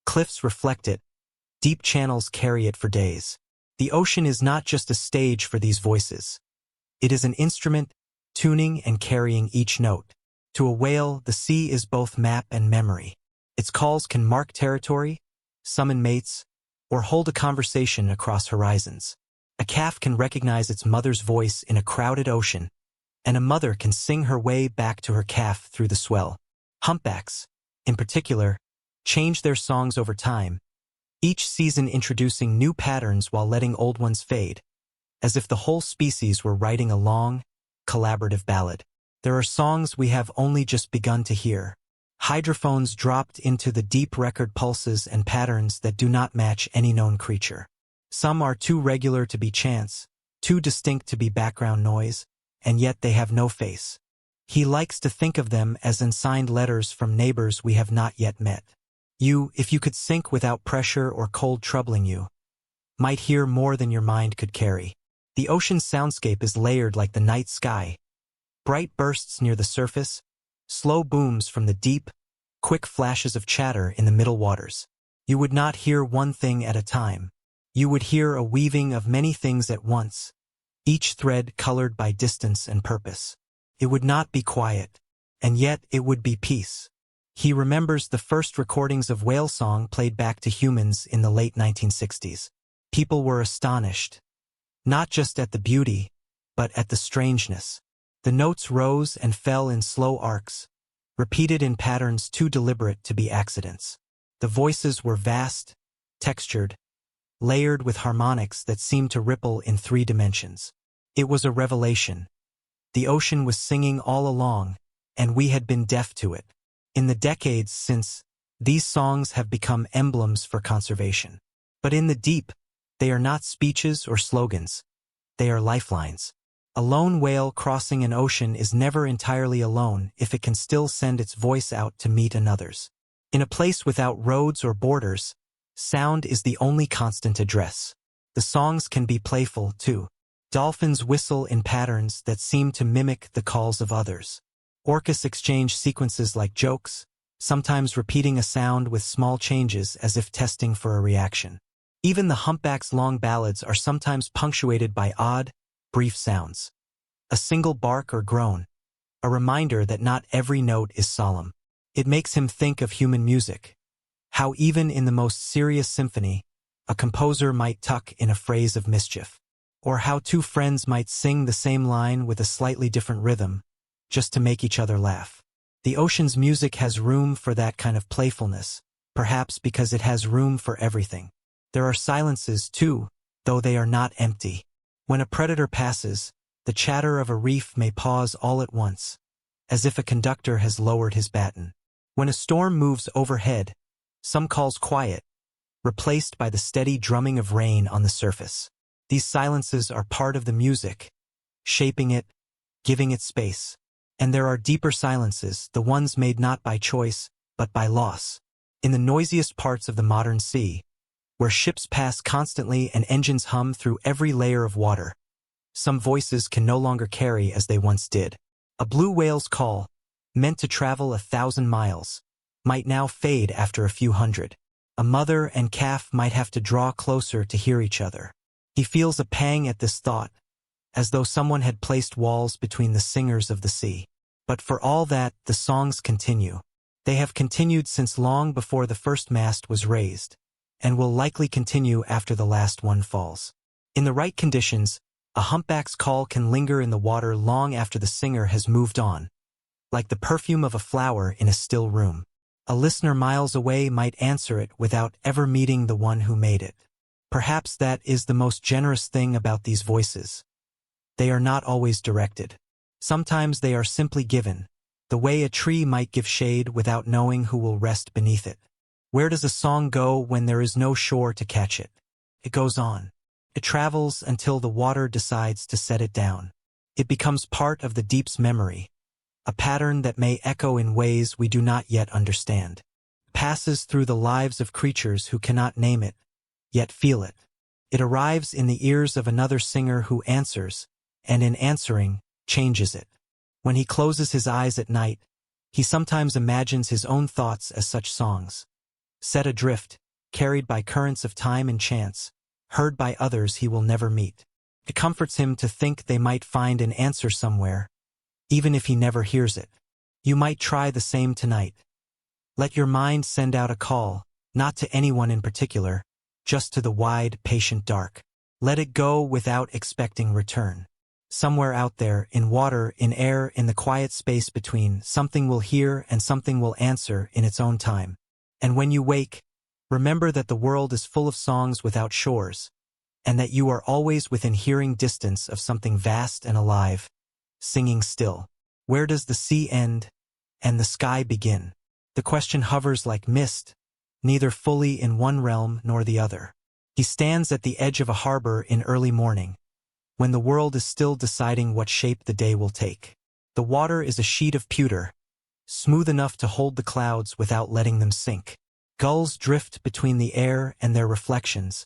cliffs reflect it, deep channels carry it for days. The ocean is not just a stage for these voices. It is an instrument, tuning and carrying each note. To a whale, the sea is both map and memory. Its calls can mark territory, summon mates, or hold a conversation across horizons. A calf can recognize its mother's voice in a crowded ocean, and a mother can sing her way back to her calf through the swell. Humpbacks, in particular, change their songs over time, each season introducing new patterns while letting old ones fade, as if the whole species were writing a long, collaborative ballad. There are songs we have only just begun to hear. Hydrophones dropped into the deep record pulses and patterns that do not match any known creature. Some are too regular to be chance, too distinct to be background noise, and yet they have no face. He likes to think of them as unsigned letters from neighbors we have not yet met. You, if you could sink without pressure or cold troubling you, might hear more than your mind could carry. The ocean's soundscape is layered like the night sky. Bright bursts near the surface, slow booms from the deep, quick flashes of chatter in the middle waters. You would not hear one thing at a time. You would hear a weaving of many things at once, each thread colored by distance and purpose. It would not be quiet, and yet it would be peace. He remembers the first recordings of whale song played back to humans in the late 1960s. People were astonished, not just at the beauty, but at the strangeness. The notes rose and fell in slow arcs, repeated in patterns too deliberate to be accidents. The voices were vast, textured, layered with harmonics that seemed to ripple in 3 dimensions. It was a revelation. The ocean was singing all along, and we had been deaf to it. In the decades since, these songs have become emblems for conservation. But in the deep, they are not speeches or slogans. They are lifelines. A lone whale crossing an ocean is never entirely alone if it can still send its voice out to meet another's. In a place without roads or borders, sound is the only constant address. The songs can be playful, too. Dolphins whistle in patterns that seem to mimic the calls of others. Orcas exchange sequences like jokes, sometimes repeating a sound with small changes as if testing for a reaction. Even the humpback's long ballads are sometimes punctuated by odd, brief sounds. A single bark or groan, a reminder that not every note is solemn. It makes him think of human music, how even in the most serious symphony, a composer might tuck in a phrase of mischief, or how 2 friends might sing the same line with a slightly different rhythm, just to make each other laugh. The ocean's music has room for that kind of playfulness, perhaps because it has room for everything. There are silences, too, though they are not empty. When a predator passes, the chatter of a reef may pause all at once, as if a conductor has lowered his baton. When a storm moves overhead, some calls quiet, replaced by the steady drumming of rain on the surface. These silences are part of the music, shaping it, giving it space. And there are deeper silences, the ones made not by choice, but by loss. In the noisiest parts of the modern sea, where ships pass constantly and engines hum through every layer of water, some voices can no longer carry as they once did. A blue whale's call, meant to travel 1,000 miles, might now fade after a few hundred. A mother and calf might have to draw closer to hear each other. He feels a pang at this thought, as though someone had placed walls between the singers of the sea. But for all that, the songs continue. They have continued since long before the first mast was raised, and will likely continue after the last one falls. In the right conditions, a humpback's call can linger in the water long after the singer has moved on, like the perfume of a flower in a still room. A listener miles away might answer it without ever meeting the one who made it. Perhaps that is the most generous thing about these voices. They are not always directed. Sometimes they are simply given, the way a tree might give shade without knowing who will rest beneath it. Where does a song go when there is no shore to catch it? It goes on. It travels until the water decides to set it down. It becomes part of the deep's memory, a pattern that may echo in ways we do not yet understand. Passes through the lives of creatures who cannot name it, yet feel it. It arrives in the ears of another singer who answers, and in answering, changes it. When he closes his eyes at night, he sometimes imagines his own thoughts as such songs. Set adrift, carried by currents of time and chance, heard by others he will never meet. It comforts him to think they might find an answer somewhere, even if he never hears it. You might try the same tonight. Let your mind send out a call, not to anyone in particular, just to the wide, patient dark. Let it go without expecting return. Somewhere out there, in water, in air, in the quiet space between, something will hear and something will answer in its own time. And when you wake, remember that the world is full of songs without shores, and that you are always within hearing distance of something vast and alive, singing still. Where does the sea end and the sky begin? The question hovers like mist, neither fully in one realm nor the other. He stands at the edge of a harbor in early morning, when the world is still deciding what shape the day will take. The water is a sheet of pewter, smooth enough to hold the clouds without letting them sink. Gulls drift between the air and their reflections,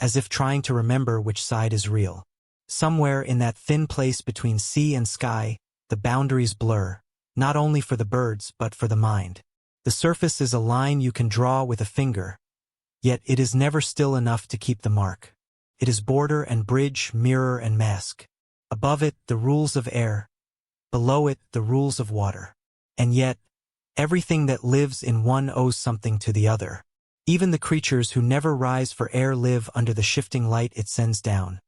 as if trying to remember which side is real. Somewhere in that thin place between sea and sky, the boundaries blur, not only for the birds but for the mind. The surface is a line you can draw with a finger, yet it is never still enough to keep the mark. It is border and bridge, mirror and mask. Above it, the rules of air. Below it, the rules of water. And yet, everything that lives in one owes something to the other. Even the creatures who never rise for air live under the shifting light it sends down.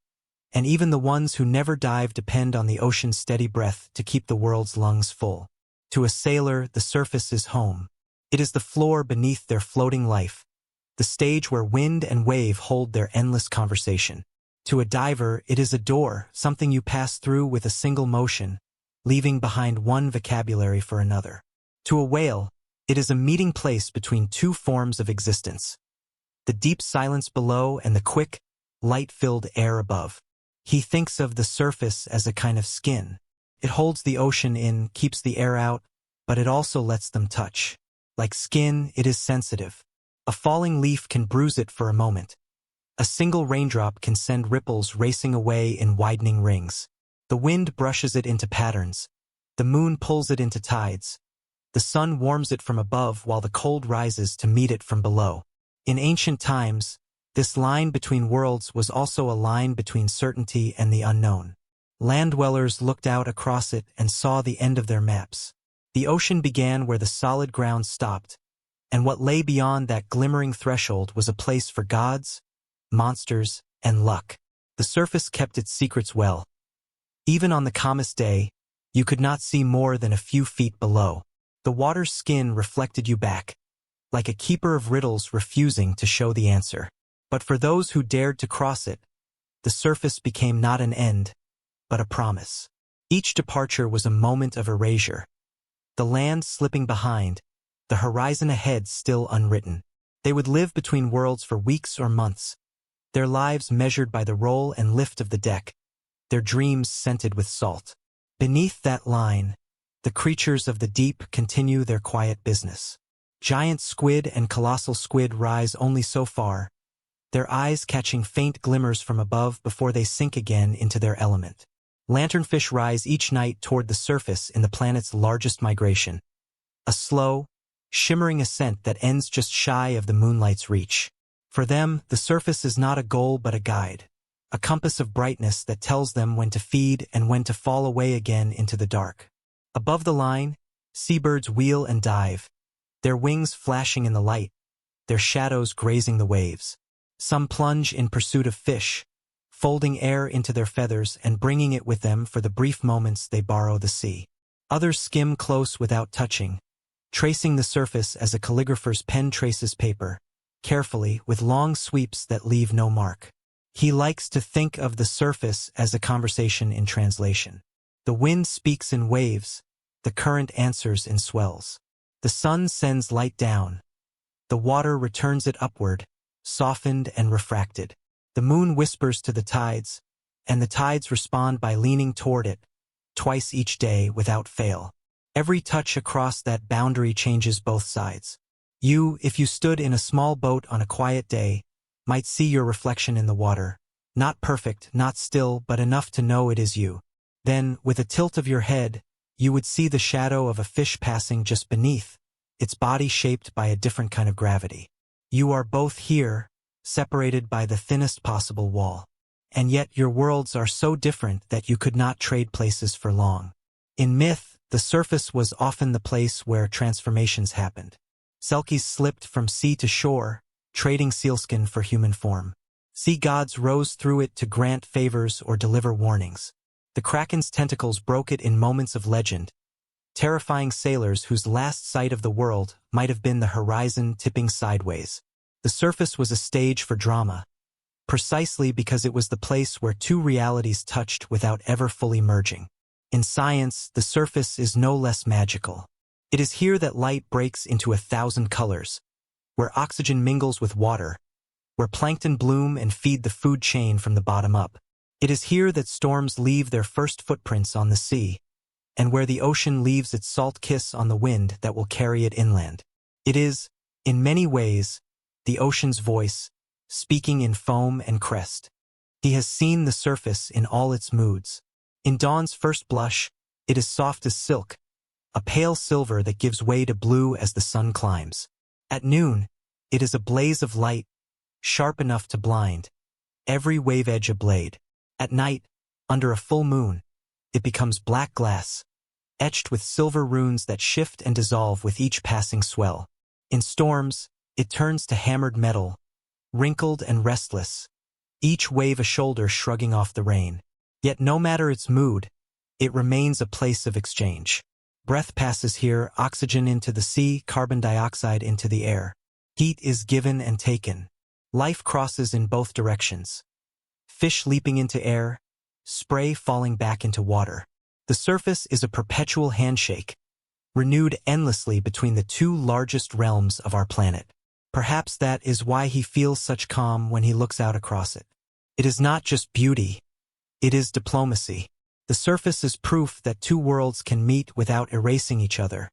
And even the ones who never dive depend on the ocean's steady breath to keep the world's lungs full. To a sailor, the surface is home. It is the floor beneath their floating life, the stage where wind and wave hold their endless conversation. To a diver, it is a door, something you pass through with a single motion, leaving behind one vocabulary for another. To a whale, it is a meeting place between two forms of existence, the deep silence below and the quick, light-filled air above. He thinks of the surface as a kind of skin. It holds the ocean in, keeps the air out, but it also lets them touch. Like skin, it is sensitive. A falling leaf can bruise it for a moment. A single raindrop can send ripples racing away in widening rings. The wind brushes it into patterns. The moon pulls it into tides. The sun warms it from above while the cold rises to meet it from below. In ancient times, this line between worlds was also a line between certainty and the unknown. Land-dwellers looked out across it and saw the end of their maps. The ocean began where the solid ground stopped, and what lay beyond that glimmering threshold was a place for gods, monsters, and luck. The surface kept its secrets well. Even on the calmest day, you could not see more than a few feet below. The water's skin reflected you back, like a keeper of riddles refusing to show the answer. But for those who dared to cross it, the surface became not an end, but a promise. Each departure was a moment of erasure. The land slipping behind, the horizon ahead still unwritten. They would live between worlds for weeks or months, their lives measured by the roll and lift of the deck, their dreams scented with salt. Beneath that line, the creatures of the deep continue their quiet business. Giant squid and colossal squid rise only so far, their eyes catching faint glimmers from above before they sink again into their element. Lanternfish rise each night toward the surface in the planet's largest migration. A slow, shimmering ascent that ends just shy of the moonlight's reach. For them, the surface is not a goal but a guide, a compass of brightness that tells them when to feed and when to fall away again into the dark. Above the line, seabirds wheel and dive, their wings flashing in the light, their shadows grazing the waves. Some plunge in pursuit of fish, folding air into their feathers and bringing it with them for the brief moments they borrow the sea. Others skim close without touching, tracing the surface as a calligrapher's pen traces paper, carefully with long sweeps that leave no mark. He likes to think of the surface as a conversation in translation. The wind speaks in waves, the current answers in swells. The sun sends light down. The water returns it upward, softened and refracted. The moon whispers to the tides, and the tides respond by leaning toward it, twice each day without fail. Every touch across that boundary changes both sides. You, if you stood in a small boat on a quiet day, might see your reflection in the water. Not perfect, not still, but enough to know it is you. Then, with a tilt of your head, you would see the shadow of a fish passing just beneath, its body shaped by a different kind of gravity. You are both here, separated by the thinnest possible wall. And yet your worlds are so different that you could not trade places for long. In myth, the surface was often the place where transformations happened. Selkies slipped from sea to shore, trading sealskin for human form. Sea gods rose through it to grant favors or deliver warnings. The kraken's tentacles broke it in moments of legend, terrifying sailors whose last sight of the world might have been the horizon tipping sideways. The surface was a stage for drama, precisely because it was the place where two realities touched without ever fully merging. In science, the surface is no less magical. It is here that light breaks into 1,000 colors, where oxygen mingles with water, where plankton bloom and feed the food chain from the bottom up. It is here that storms leave their first footprints on the sea, and where the ocean leaves its salt kiss on the wind that will carry it inland. It is, in many ways, the ocean's voice, speaking in foam and crest. He has seen the surface in all its moods. In dawn's first blush, it is soft as silk, a pale silver that gives way to blue as the sun climbs. At noon, it is a blaze of light, sharp enough to blind, every wave edge a blade. At night, under a full moon, it becomes black glass, etched with silver runes that shift and dissolve with each passing swell. In storms, it turns to hammered metal, wrinkled and restless, each wave a shoulder shrugging off the rain. Yet no matter its mood, it remains a place of exchange. Breath passes here, oxygen into the sea, carbon dioxide into the air. Heat is given and taken. Life crosses in both directions. Fish leaping into air, spray falling back into water. The surface is a perpetual handshake, renewed endlessly between the two largest realms of our planet. Perhaps that is why he feels such calm when he looks out across it. It is not just beauty, it is diplomacy. The surface is proof that two worlds can meet without erasing each other,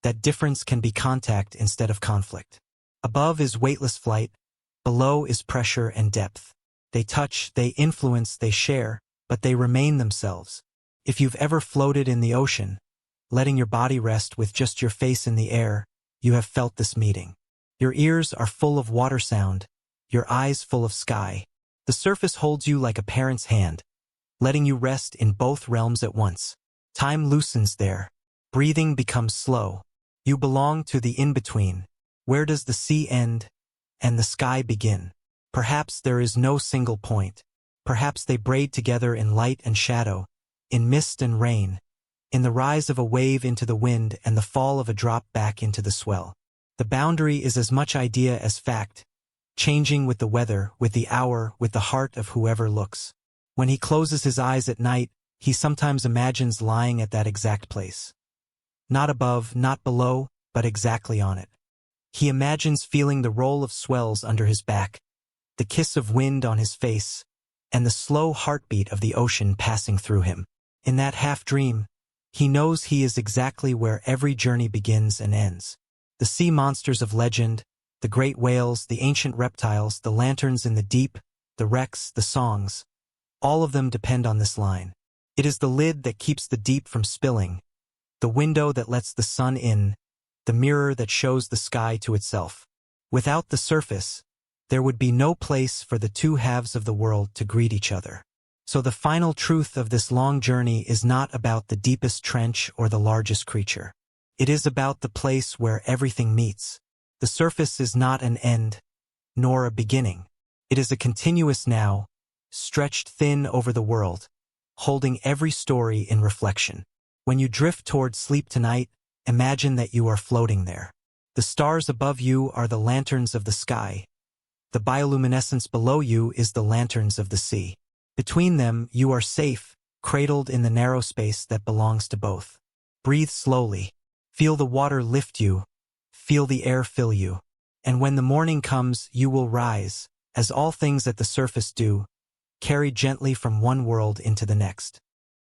that difference can be contact instead of conflict. Above is weightless flight, below is pressure and depth. They touch, they influence, they share, but they remain themselves. If you've ever floated in the ocean, letting your body rest with just your face in the air, you have felt this meeting. Your ears are full of water sound, your eyes full of sky. The surface holds you like a parent's hand, letting you rest in both realms at once. Time loosens there. Breathing becomes slow. You belong to the in-between. Where does the sea end and the sky begin? Perhaps there is no single point. Perhaps they braid together in light and shadow, in mist and rain, in the rise of a wave into the wind and the fall of a drop back into the swell. The boundary is as much idea as fact, changing with the weather, with the hour, with the heart of whoever looks. When he closes his eyes at night, he sometimes imagines lying at that exact place. Not above, not below, but exactly on it. He imagines feeling the roll of swells under his back, the kiss of wind on his face, and the slow heartbeat of the ocean passing through him. In that half-dream, he knows he is exactly where every journey begins and ends. The sea monsters of legend, the great whales, the ancient reptiles, the lanterns in the deep, the wrecks, the songs, all of them depend on this line. It is the lid that keeps the deep from spilling, the window that lets the sun in, the mirror that shows the sky to itself. Without the surface, there would be no place for the two halves of the world to greet each other. So the final truth of this long journey is not about the deepest trench or the largest creature. It is about the place where everything meets. The surface is not an end, nor a beginning. It is a continuous now, stretched thin over the world, holding every story in reflection. When you drift toward sleep tonight, imagine that you are floating there. The stars above you are the lanterns of the sky. The bioluminescence below you is the lanterns of the sea. Between them, you are safe, cradled in the narrow space that belongs to both. Breathe slowly. Feel the water lift you. Feel the air fill you. And when the morning comes, you will rise, as all things at the surface do, carried gently from one world into the next.